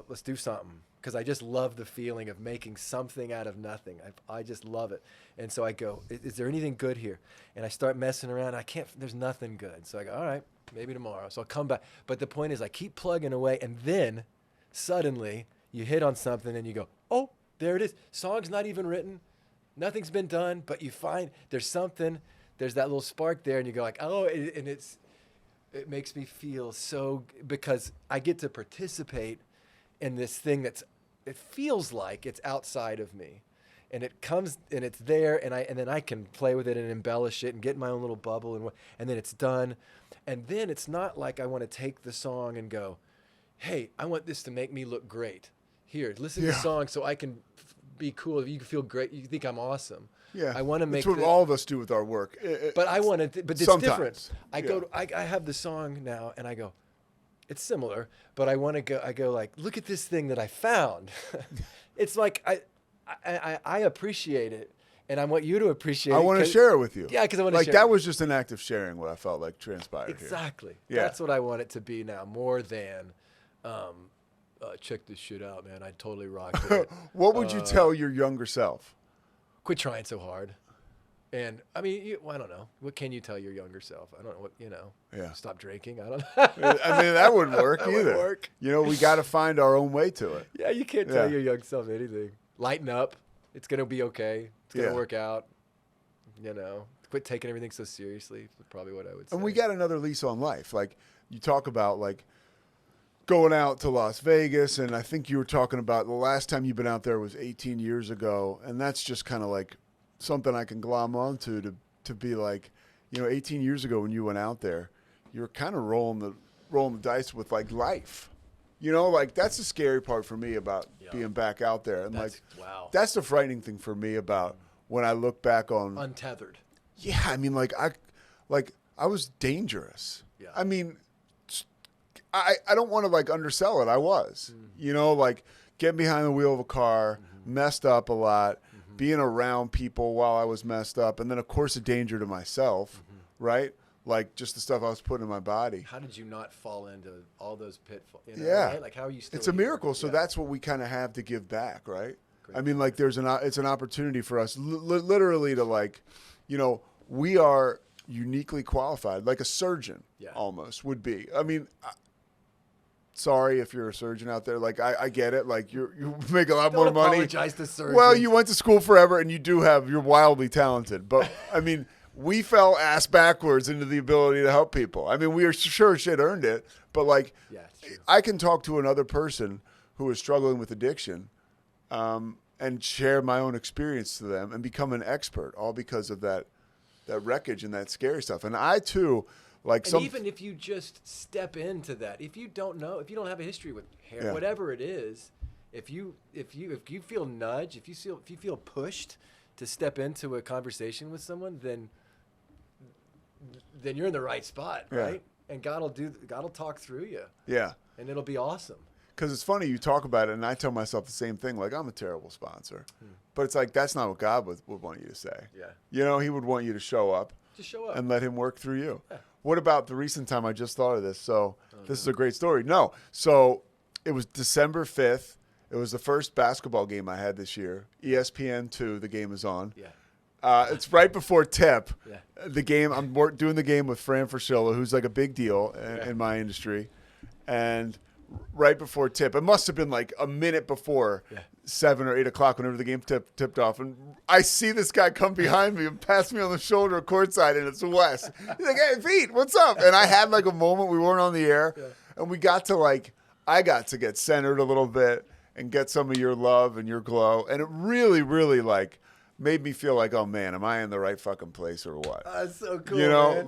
Let's do something. Because I just love the feeling of making something out of nothing. I just love it. And so I go, is there anything good here? And I start messing around. There's nothing good. So I go, all right, maybe tomorrow. So I'll come back. But the point is I keep plugging away, and then suddenly you hit on something and you go, oh, there it is. Song's not even written. Nothing's been done, but you find there's something, there's that little spark there, and you go like, oh, and it makes me feel so, because I get to participate in this thing it feels like it's outside of me. And it comes and it's there, and then I can play with it and embellish it and get in my own little bubble, and then it's done. And then it's not like I want to take the song and go, hey, I want this to make me look great. Here, listen to the song so I can be cool. You can feel great. You think I'm awesome. Yeah, I want to make. That's what all of us do with our work. But I want to. But it's sometimes. different. I have the song now, and I go, it's similar, but I want to go. I go like, look at this thing that I found. It's like I appreciate it, and I want you to appreciate it. I want to share it with you. Yeah, because I want to like share that it. was just an act of sharing what I felt like transpired Exactly. here. Yeah. That's what I want it to be now, more than check this shit out, man. I totally rocked it. What would you tell your younger self? Quit trying so hard. And I mean, I don't know. What can you tell your younger self? I don't know what, Yeah. Stop drinking. I don't know. I mean, that wouldn't work That either. wouldn't work. We got to find our own way to it. Yeah, you can't tell your young self anything. Lighten up. It's going to be okay. It's going to work out. Quit taking everything so seriously. Probably what I would say. And we got another lease on life. Like you talk about like going out to Las Vegas, and I think you were talking about the last time you've been out there was 18 years ago, and that's just kind of like something I can glom onto to be like, 18 years ago when you went out there, you were kind of rolling the dice with like life. Like that's the scary part for me about being back out there, and that's the frightening thing for me about when I look back on untethered. Yeah, I mean, I was dangerous. Yeah. I mean, I don't want to like undersell it. I was, getting behind the wheel of a car, messed up a lot, being around people while I was messed up, and then of course a danger to myself, right? Like just the stuff I was putting in my body. How did you not fall into all those pitfalls? Right? Like how are you still? It's a miracle. Here? So that's what we kind of have to give back, right? Great. I mean, like it's an opportunity for us, literally to like, we are uniquely qualified, like a surgeon almost would be. I mean. Sorry if you're a surgeon out there. Like I get it. Like you make a lot more money. Apologize to surgeons. Well, you went to school forever, and you're wildly talented. But I mean, we fell ass backwards into the ability to help people. I mean, we are sure shit earned it, but like, I can talk to another person who is struggling with addiction, and share my own experience to them and become an expert, all because of that wreckage and that scary stuff. And I too. Even if you just step into that, if you don't have a history with hair, whatever it is, if you feel nudged, if you feel pushed to step into a conversation with someone, then you're in the right spot, right? And God will talk through you. Yeah. And it'll be awesome. Because it's funny, you talk about it, and I tell myself the same thing. Like, I'm a terrible sponsor. But it's like, that's not what God would want you to say. Yeah. He would want you to show up. Just show up. And let him work through you. Yeah. What about the recent time? I just thought of this. So this is a great story. No. So it was December 5th. It was the first basketball game I had this year. ESPN2, the game is on. Yeah. It's right before tip. Yeah. The game, I'm doing the game with Fran Fraschilla, who's like a big deal in my industry. And right before tip, it must have been like a minute before 7 or 8 o'clock, whenever the game tipped off. And I see this guy come behind me and pass me on the shoulder courtside, and it's Wes. He's like, hey, Pete, what's up? And I had like a moment, we weren't on the air, and we got to I got to get centered a little bit and get some of your love and your glow. And it really, really made me feel like, oh man, am I in the right fucking place or what? That's so cool, man.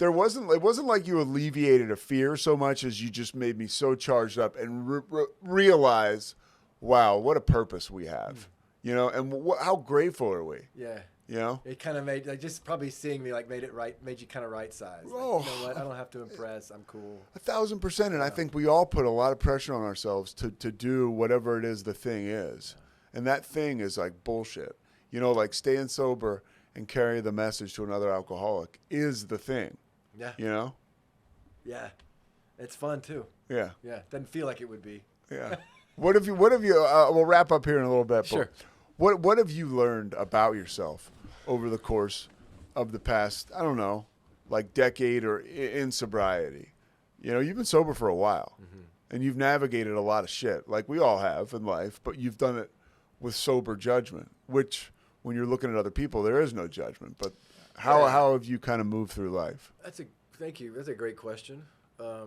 It wasn't like you alleviated a fear so much as you just made me so charged up and realize, wow, what a purpose we have, and how grateful are we? Yeah. It kind of made, just probably seeing me made you kind of right size. You know what? I don't have to impress. I'm cool. 1,000%. And I think we all put a lot of pressure on ourselves to do whatever it is the thing is. And that thing is like bullshit. Staying sober and carry the message to another alcoholic is the thing. Yeah. Yeah. It's fun too. Yeah. Yeah. Doesn't feel like it would be. Yeah. What have you, we'll wrap up here in a little bit. Sure. What have you learned about yourself over the course of the past, I don't know, decade or in sobriety? You've been sober for a while. and you've navigated a lot of shit, like we all have in life, but you've done it with sober judgment, which when you're looking at other people, there is no judgment. But how have you kind of moved through life? Thank you. That's a great question. I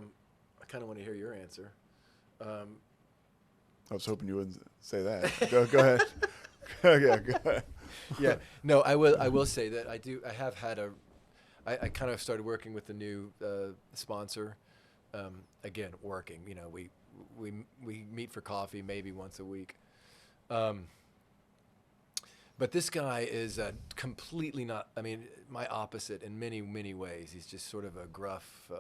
kind of want to hear your answer. I was hoping you wouldn't say that. Go ahead. Yeah, go ahead. Yeah. No, I will say that I have had I kind of started working with a new sponsor. Again, working. You know, we meet for coffee maybe once a week. But this guy is completely not, I mean, my opposite in many, many ways. He's just sort of a gruff,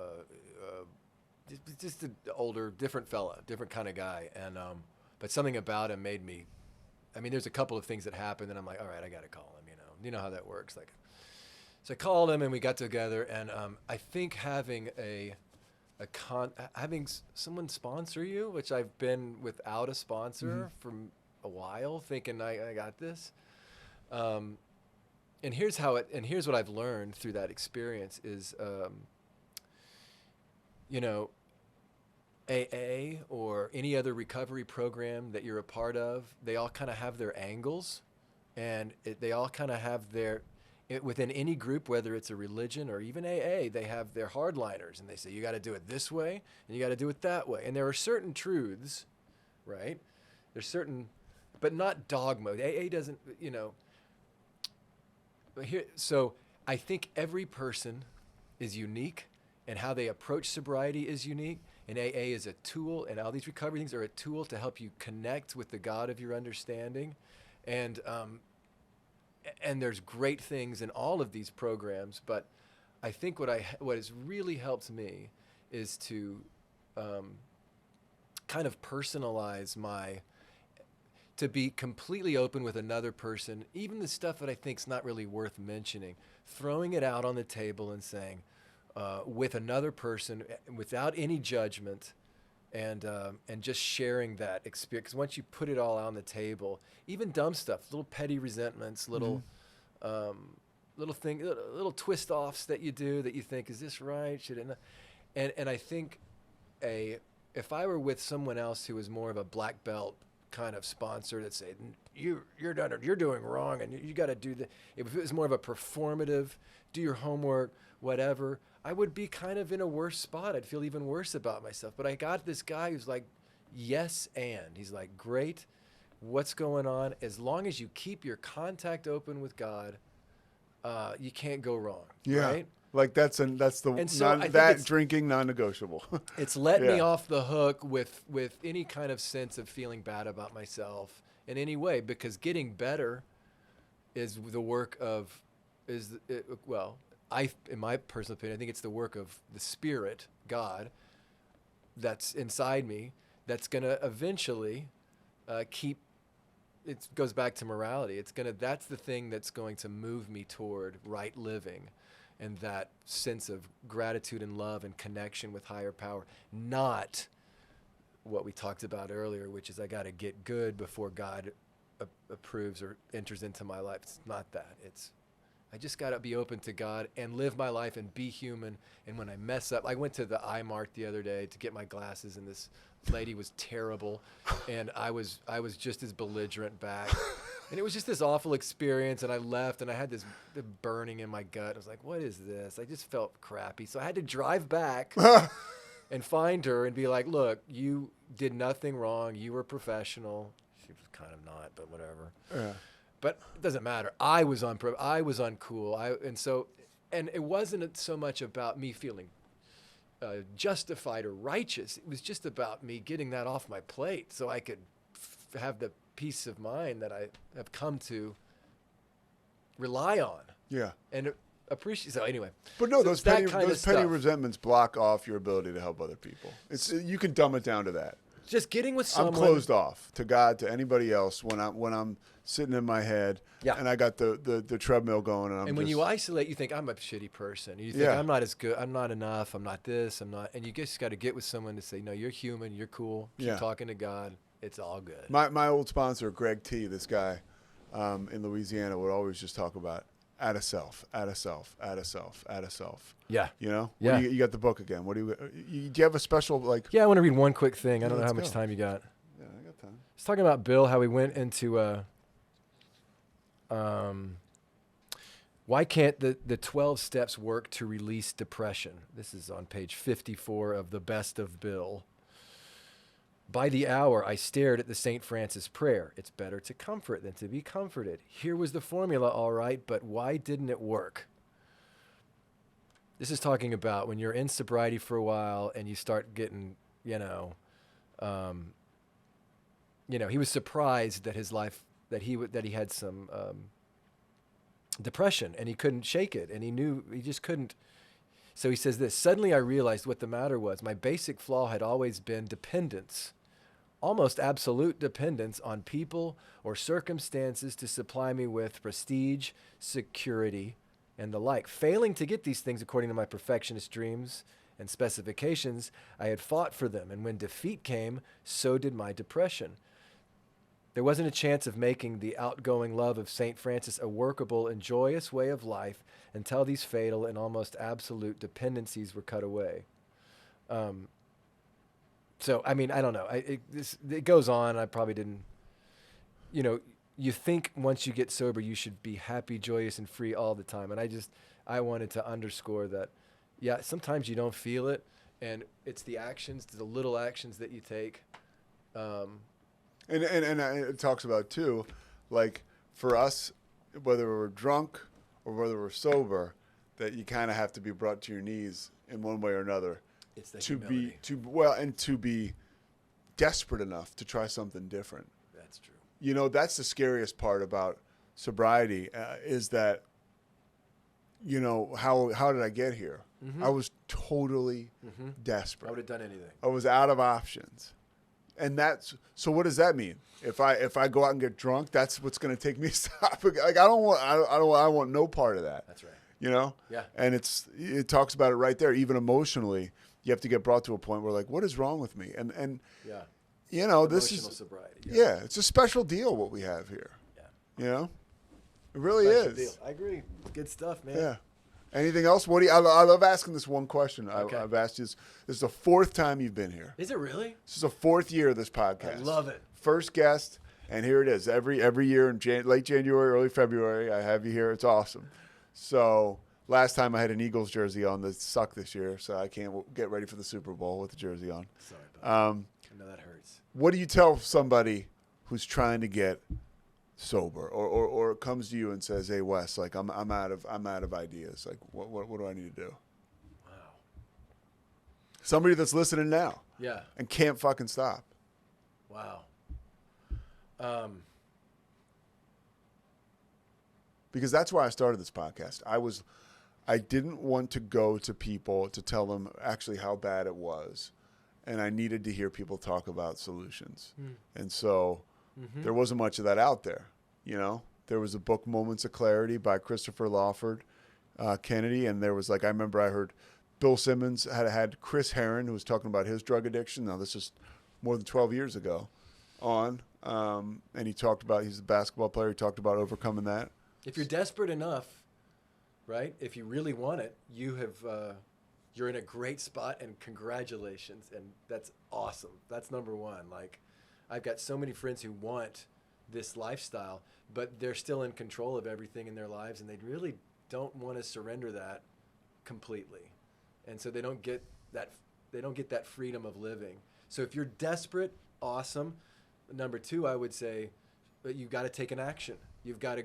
just an older, different fella, different kind of guy. And but something about him made me, I mean, there's a couple of things that happened, and I'm like, all right, I got to call him, you know how that works. Like, so I called him, and we got together, and I think having having someone sponsor you, which I've been without a sponsor for a while, thinking I got this. And here's what I've learned through that experience is, you know, AA or any other recovery program that you're a part of, they all kind of have their angles, and they all kind of have within any group, whether it's a religion or even AA, they have their hardliners, and they say, you got to do it this way and you got to do it that way. And there are certain truths, right? There's certain, but not dogma. AA doesn't, you know, so I think every person is unique, and how they approach sobriety is unique. And AA is a tool, and all these recovery things are a tool to help you connect with the God of your understanding. And there's great things in all of these programs, but I think what has really helped me is to kind of personalize to be completely open with another person, even the stuff that I think is not really worth mentioning, throwing it out on the table and saying, with another person, without any judgment, and just sharing that experience. 'Cause once you put it all on the table, even dumb stuff, little petty resentments, little little twist offs that you do that you think, is this right? Should it not? And I think if I were with someone else who was more of a black belt kind of sponsor that said, you're doing wrong and you got to do that. If it was more of a performative, do your homework, whatever, I would be kind of in a worse spot. I'd feel even worse about myself. But I got this guy who's like, yes, and he's like, great, what's going on? As long as you keep your contact open with God, you can't go wrong. Yeah. Right? Like that's the drinking non-negotiable. It's let me off the hook with any kind of sense of feeling bad about myself in any way, because getting better is the work of in my personal opinion, I think it's the work of the Spirit, God, that's inside me, that's going to eventually keep. It goes back to morality. That's the thing that's going to move me toward right living. And that sense of gratitude and love and connection with higher power, not what we talked about earlier, which is I got to get good before God approves or enters into my life. It's not that. I just got to be open to God and live my life and be human. And when I mess up, I went to the eye mart the other day to get my glasses, and this lady was terrible, and I was just as belligerent back. And it was just this awful experience, and I left, and I had this burning in my gut. I was like, what is this? I just felt crappy. So I had to drive back and find her and be like, look, you did nothing wrong. You were professional. She was kind of not, but whatever. Yeah. But it doesn't matter. I was uncool. And it wasn't so much about me feeling justified or righteous. It was just about me getting that off my plate so I could have the peace of mind that I have come to rely on. Yeah. And appreciate. So anyway. But no, those petty resentments block off your ability to help other people. You can dumb it down to that. Just getting with someone. I'm closed off to God, to anybody else when I'm sitting in my head and I got the treadmill going and when you isolate, you think I'm a shitty person. You think I'm not as good, I'm not enough, I'm not this, I'm not, and you just got to get with someone to say, no, you're human, you're cool. Keep talking to God. It's all good. My old sponsor, Greg T, this guy in Louisiana, would always just talk about add a self, add a self, add a self, add a self. Yeah. You know? Yeah. You got the book again. What do you have a special, like? Yeah, I want to read one quick thing. I don't know let's how much go. time you got. Yeah, I got time. It's talking about Bill, how we went into why can't the 12 steps work to release depression? This is on page 54 of The Best of Bill. By the hour, I stared at the St. Francis prayer. It's better to comfort than to be comforted. Here was the formula, all right, but why didn't it work? This is talking about when you're in sobriety for a while and you start getting, he was surprised that his life, that he had some depression and he couldn't shake it, and he just couldn't. So he says this: suddenly I realized what the matter was. My basic flaw had always been dependence, almost absolute dependence on people or circumstances to supply me with prestige, security, and the like. Failing to get these things according to my perfectionist dreams and specifications, I had fought for them, and when defeat came, so did my depression. There wasn't a chance of making the outgoing love of St. Francis a workable and joyous way of life until these fatal and almost absolute dependencies were cut away. So, I mean, I don't know. It goes on. I probably didn't, you think once you get sober, you should be happy, joyous, and free all the time. And I wanted to underscore that, yeah, sometimes you don't feel it, and it's the actions, the little actions that you take. And it talks about, too, like, for us, whether we're drunk or whether we're sober, that you kind of have to be brought to your knees in one way or another. It's the to humility. to be desperate enough to try something different. That's true. That's the scariest part about sobriety, is that, how did I get here? Mm-hmm. I was totally desperate. I would have done anything. I was out of options. And so what does that mean? If I go out and get drunk, that's what's going to take me to stop. Like, I want no part of that. That's right. Yeah. And it talks about it right there. Even emotionally, you have to get brought to a point where, like, what is wrong with me? And yeah. this Emotional is sobriety. yeah, it's a special deal what we have here. Yeah. It really Special is. deal. I agree. Good stuff, man. Yeah. Anything else? I love asking this one question. Okay. I've asked you this. This is the fourth time you've been here. Is it really? This is the fourth year of this podcast. I love it. First guest, and here it is. Every year in late January, early February, I have you here. It's awesome. So last time I had an Eagles jersey on that sucked this year, so I can't get ready for the Super Bowl with the jersey on. Sorry about that. I know that hurts. What do you tell somebody who's trying to get sober, or comes to you and says, "Hey, Wes, like I'm out of ideas. Like, what do I need to do?" Wow. Somebody that's listening now, Yeah. and can't fucking stop. Wow. Because that's why I started this podcast. I didn't want to go to people to tell them actually how bad it was, and I needed to hear people talk about solutions. And so there wasn't much of that out there. There was a book, Moments of Clarity, by Christopher Lawford Kennedy, and there was, like, I remember I heard Bill Simmons had Chris Herron, who was talking about his drug addiction. Now, this is more than 12 years ago on, and he talked about, he's a basketball player, he talked about overcoming that. If you're desperate enough, right? If you really want it, you're in a great spot, and congratulations, and that's awesome. That's number one. Like, I've got so many friends who want this lifestyle, but they're still in control of everything in their lives, and they really don't want to surrender that completely, and so they don't get that freedom of living. So if you're desperate, awesome. Number two, I would say, but you've got to take an action. You've got to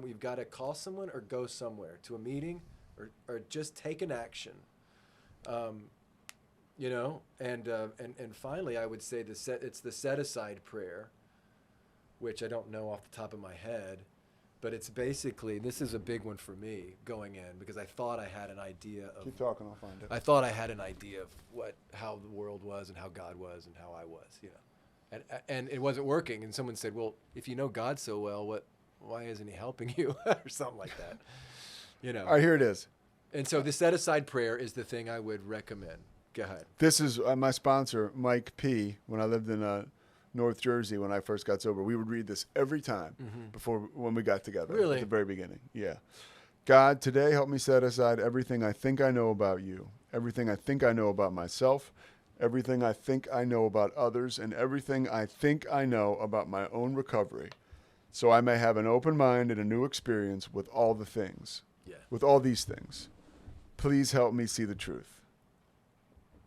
you've got to call someone or go somewhere to a meeting, or just take an action. And finally, I would say it's the set aside prayer, which I don't know off the top of my head, but it's basically, this is a big one for me going in, because I thought I had an idea of. Keep talking, I'll find it. I thought I had an idea of how the world was and how God was and how I was, and it wasn't working. And someone said, "Well, if you know God so well, why isn't He helping you?" or something like that, All right, here it is. And so the set aside prayer is the thing I would recommend. Go ahead. This is my sponsor, Mike P. When I lived in North Jersey, when I first got sober, we would read this every time when we got together. Really? At the very beginning. Yeah. God, today help me set aside everything I think I know about you, everything I think I know about myself, everything I think I know about others, and everything I think I know about my own recovery, so I may have an open mind and a new experience with all the things, with all these things. Please help me see the truth.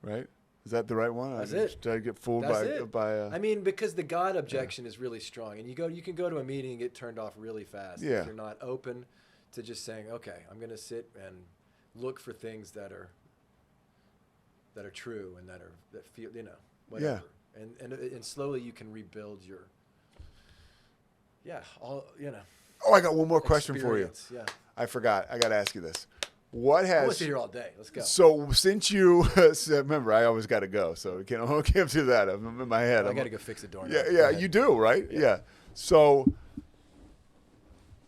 Right? Is that the right one? That's it. Did I get fooled by I mean, because the God objection is really strong, and you can go to a meeting and get turned off really fast if you're not open to just saying, okay, I'm going to sit and look for things that are true and that feel, whatever. And slowly you can rebuild your Oh, I got one more question for you. Yeah. I forgot. I got to ask you this. What has? I want to sit here all day. Let's go. So since you remember, I always got to go, so we can't do that. I'm in my head. I got to go fix the door. Yeah, you do, right? Yeah. So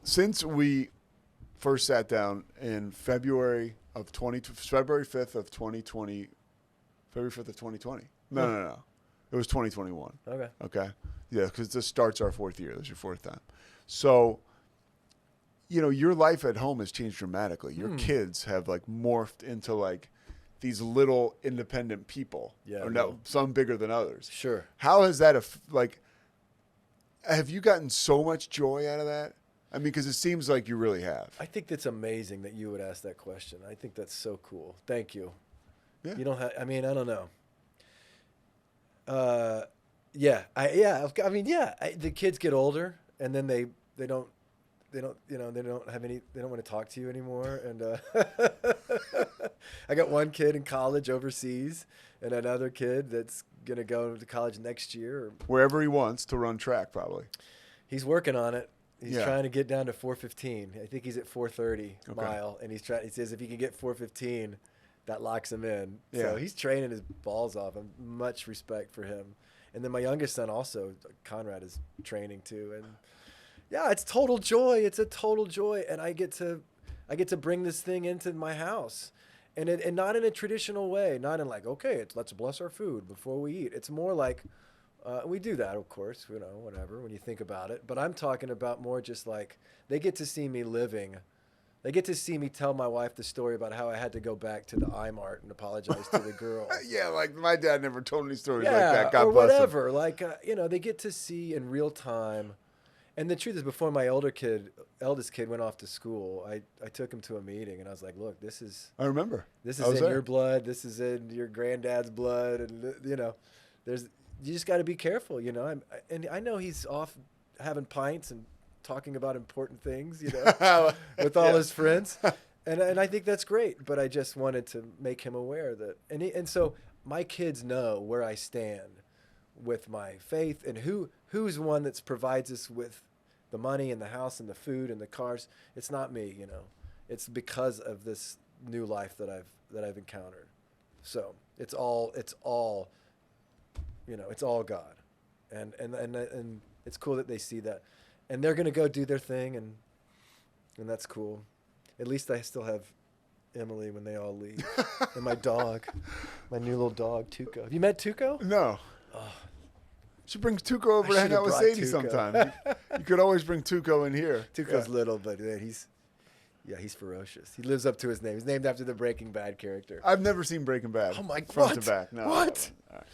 since we first sat down in February 5th of 2020. No. It was 2021. Okay. Yeah, because this starts our fourth year. This is your fourth time. So, your life at home has changed dramatically. Your kids have morphed into these little independent people. Yeah. Some bigger than others. Sure. How has that have you gotten so much joy out of that? I mean, because it seems like you really have. I think that's amazing that you would ask that question. I think that's so cool. Thank you. Yeah. You don't have. I mean, I don't know. The kids get older, and then they don't want to talk to you anymore. And I got one kid in college overseas, and another kid that's gonna go to college next year, wherever he wants to run track. Probably. He's working on it. He's trying to get down to 4:15. I think he's at 4:30 mile, and he says if he can get 4:15, that locks him in. Yeah. So he's training his balls off. And much respect for him. And then my youngest son also, Conrad, is training too. And it's total joy. It's a total joy, and I get to bring this thing into my house, and not in a traditional way. Not in let's bless our food before we eat. It's more like. We do that, of course, whatever, when you think about it. But I'm talking about more just they get to see me living. They get to see me tell my wife the story about how I had to go back to the iMart and apologize to the girl. My dad never told any stories like that. God or bless whatever. him. They get to see in real time. And the truth is, before my eldest kid went off to school, I took him to a meeting, and I was like, look, I remember. This is in your blood. This is in your granddad's blood. And, you just got to be careful, and I know he's off having pints and talking about important things, with all his friends. And I think that's great, but I just wanted to make him aware that, and so my kids know where I stand with my faith and who's one that provides us with the money and the house and the food and the cars. It's not me, it's because of this new life that I've encountered. So it's all it's all God, and it's cool that they see that, and they're gonna go do their thing, and that's cool. At least I still have Emily when they all leave, and my dog, my new little dog Tuco. Have you met Tuco? No. Oh. Should bring Tuco over to hang out with Sadie sometime. You could always bring Tuco in here. Tuco's little, but he's ferocious. He lives up to his name. He's named after the Breaking Bad character. I've never seen Breaking Bad. Oh my! Front to back. No. What? No. All right.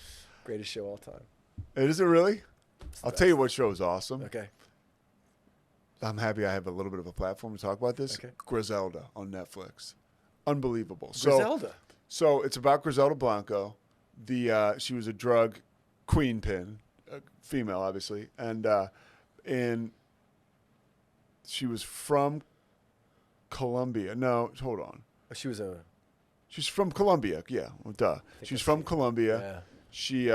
Greatest show all time. Is it really? I'll tell you what show is awesome. Okay. I'm happy I have a little bit of a platform to talk about this. Okay. Griselda on Netflix. Unbelievable. Griselda. So it's about Griselda Blanco. She was a drug queen pin, female obviously, and she was from Colombia. No, hold on. She's from Colombia. Yeah, well, duh. She's from Colombia. Yeah. She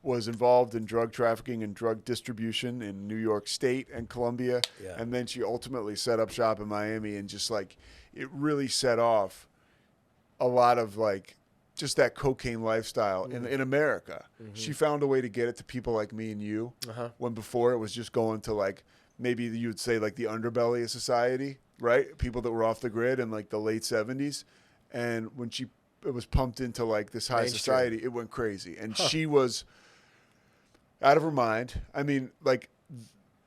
was involved in drug trafficking and drug distribution in New York State and Colombia. Yeah. And then she ultimately set up shop in Miami, and just it really set off a lot of just that cocaine lifestyle in America. Mm-hmm. She found a way to get it to people like me and you, when before it was just going to maybe you would say the underbelly of society, right? People that were off the grid in the late 70s. And when it was pumped into this high society, it went crazy. And she was out of her mind. I mean,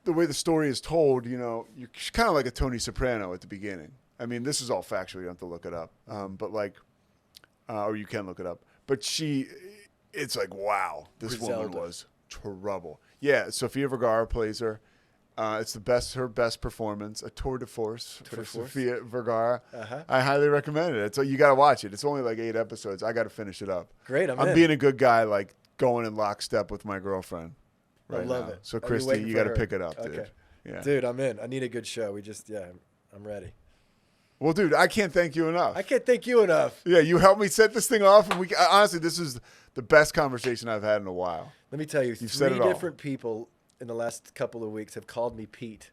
the way the story is told, you're kind of like a Tony Soprano at the beginning. I mean, this is all factual. You don't have to look it up. But like, or you can look it up. But it's like, wow, this woman was trouble. Yeah, Sofia Vergara plays her. It's her best performance, a tour de force for Sofia Vergara. Uh-huh. I highly recommend it. You got to watch it. It's only like 8 episodes. I got to finish it up. Great, I'm in. being a good guy, like going in lockstep with my girlfriend. Right I love now. it. So Christy, you got to pick it up, dude. Okay. Yeah. Dude, I'm in. I need a good show. I'm ready. Well, dude, I can't thank you enough. I can't thank you enough. Yeah, you helped me set this thing off, and honestly, this is the best conversation I've had in a while. Let me tell you, You've said 3 it all. different people in the last couple of weeks have called me Pete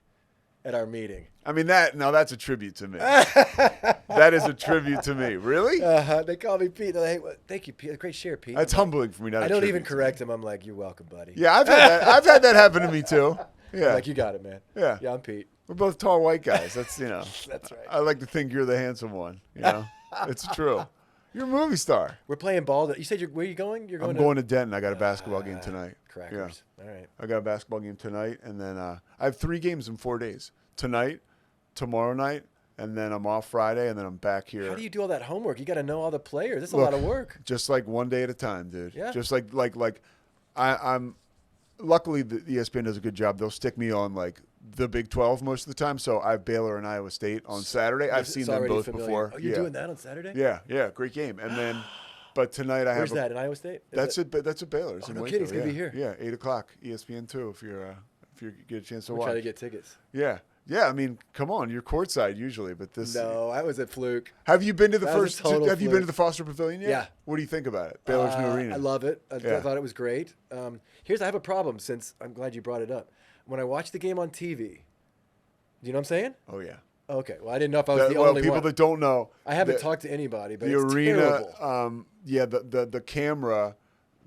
at our meeting. I mean, that's a tribute to me. That is a tribute to me. Really? They call me Pete. They're like, hey, thank you, Pete. Great share, Pete. That's humbling for me. I don't even correct them. I'm like, you're welcome, buddy. Yeah, I've had that happen to me too. Yeah. I'm like, you got it, man. Yeah. Yeah, I'm Pete. We're both tall white guys. That's That's right. I like to think you're the handsome one. It's true. You're a movie star. We're playing ball. You said where are you going? I'm going to Denton. I got a basketball game tonight. Crackers. Yeah. All right. I got a basketball game tonight, and then I have 3 games in 4 days. Tonight, tomorrow night, and then I'm off Friday, and then I'm back here. How do you do all that homework? You got to know all the players. That's a lot of work. Just like one day at a time, dude. Yeah. Just like I'm. Luckily, the ESPN does a good job. They'll stick me on like the Big 12 most of the time. So I have Baylor and Iowa State on Saturday. I've seen them both before. Oh, you're doing that on Saturday? Yeah, great game. And then, but tonight I have. Where's that in Iowa State? That's at Baylor's. Oh, in no Waco. kidding, it's gonna be here. Yeah, 8:00 ESPN 2 if you get a chance to We'll watch. try to get tickets. Yeah. I mean, come on, you're courtside usually, but this. No, I was at Fluke. Have you been to the That was first? a total Have you been fluke. to the Foster Pavilion yet? Yeah. What do you think about it? Baylor's new arena. I love it. I Yeah. thought it was great. I have a problem since I'm glad you brought it up. When I watch the game on TV, do you know what I'm saying? Oh yeah. Okay. Well, I didn't know if I was the only people one. that don't know, I haven't talked to anybody, but the it's arena. terrible. The camera,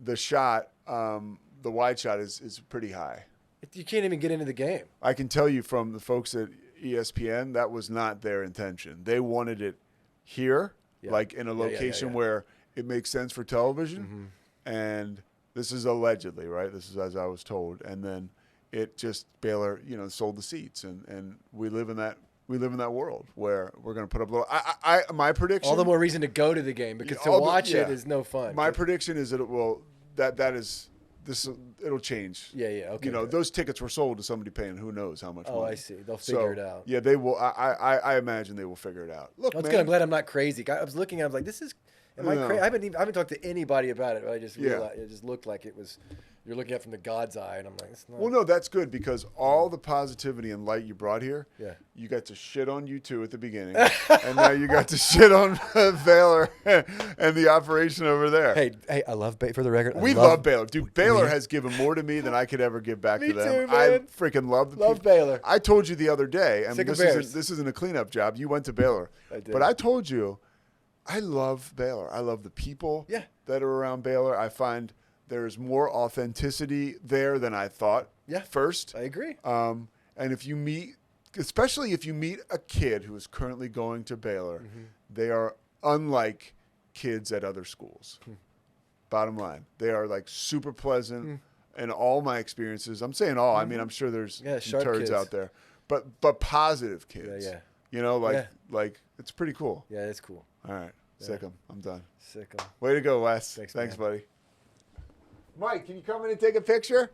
the shot, the wide shot is pretty high. You can't even get into the game. I can tell you from the folks at ESPN that was not their intention. They wanted it here, like in a location where it makes sense for television, and this is allegedly right. This is as I was told, and then it just Baylor, sold the seats, and we live in that. We live in that world where we're going to put up a little. My prediction. All the more reason to go to the game because to watch it is no fun. My prediction is that it will. That is this. It'll change. Yeah. Okay. Those tickets were sold to somebody paying who knows how much money. Oh, I see. They'll figure it out. Yeah, they will. I imagine they will figure it out. Look, That's man. good. I'm glad I'm not crazy. I was looking. I was like, this is. Am I crazy? I haven't talked to anybody about it. But I just realized it just looked like it was. You're looking at it from the God's eye, and I'm like, it's not. Well, no, that's good because all the positivity and light you brought here, you got to shit on you two at the beginning, and now you got to shit on Baylor and the operation over there. Hey, I love Baylor. For the record, we love Baylor, dude. Baylor has given more to me than I could ever give back to them. Too, man. I freaking love Baylor. I told you the other day, and Sick of this isn't a cleanup job. You went to Baylor, I did. but I told you, I love Baylor. I love the people that are around Baylor. I find there's more authenticity there than I thought. First, I agree. And especially if you meet a kid who is currently going to Baylor, they are unlike kids at other schools. Bottom line, they are like super pleasant. In all my experiences, I'm saying all. I mean, I'm sure there's some turds kids out there, but positive kids. Like it's pretty cool. Yeah, it's cool. All right, sick 'em. I'm done. Sick 'em. Way to go, Wes. Thanks, buddy. Mike, can you come in and take a picture?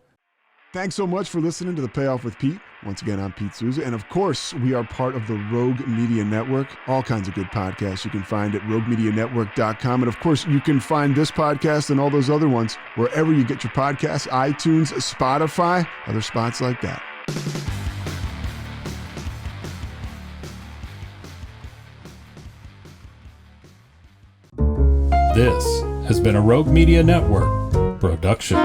Thanks so much for listening to The Payoff with Pete. Once again, I'm Pete Souza. And of course, we are part of the Rogue Media Network. All kinds of good podcasts you can find at roguemedianetwork.com. And of course, you can find this podcast and all those other ones wherever you get your podcasts, iTunes, Spotify, other spots like that. This has been a Rogue Media Network production.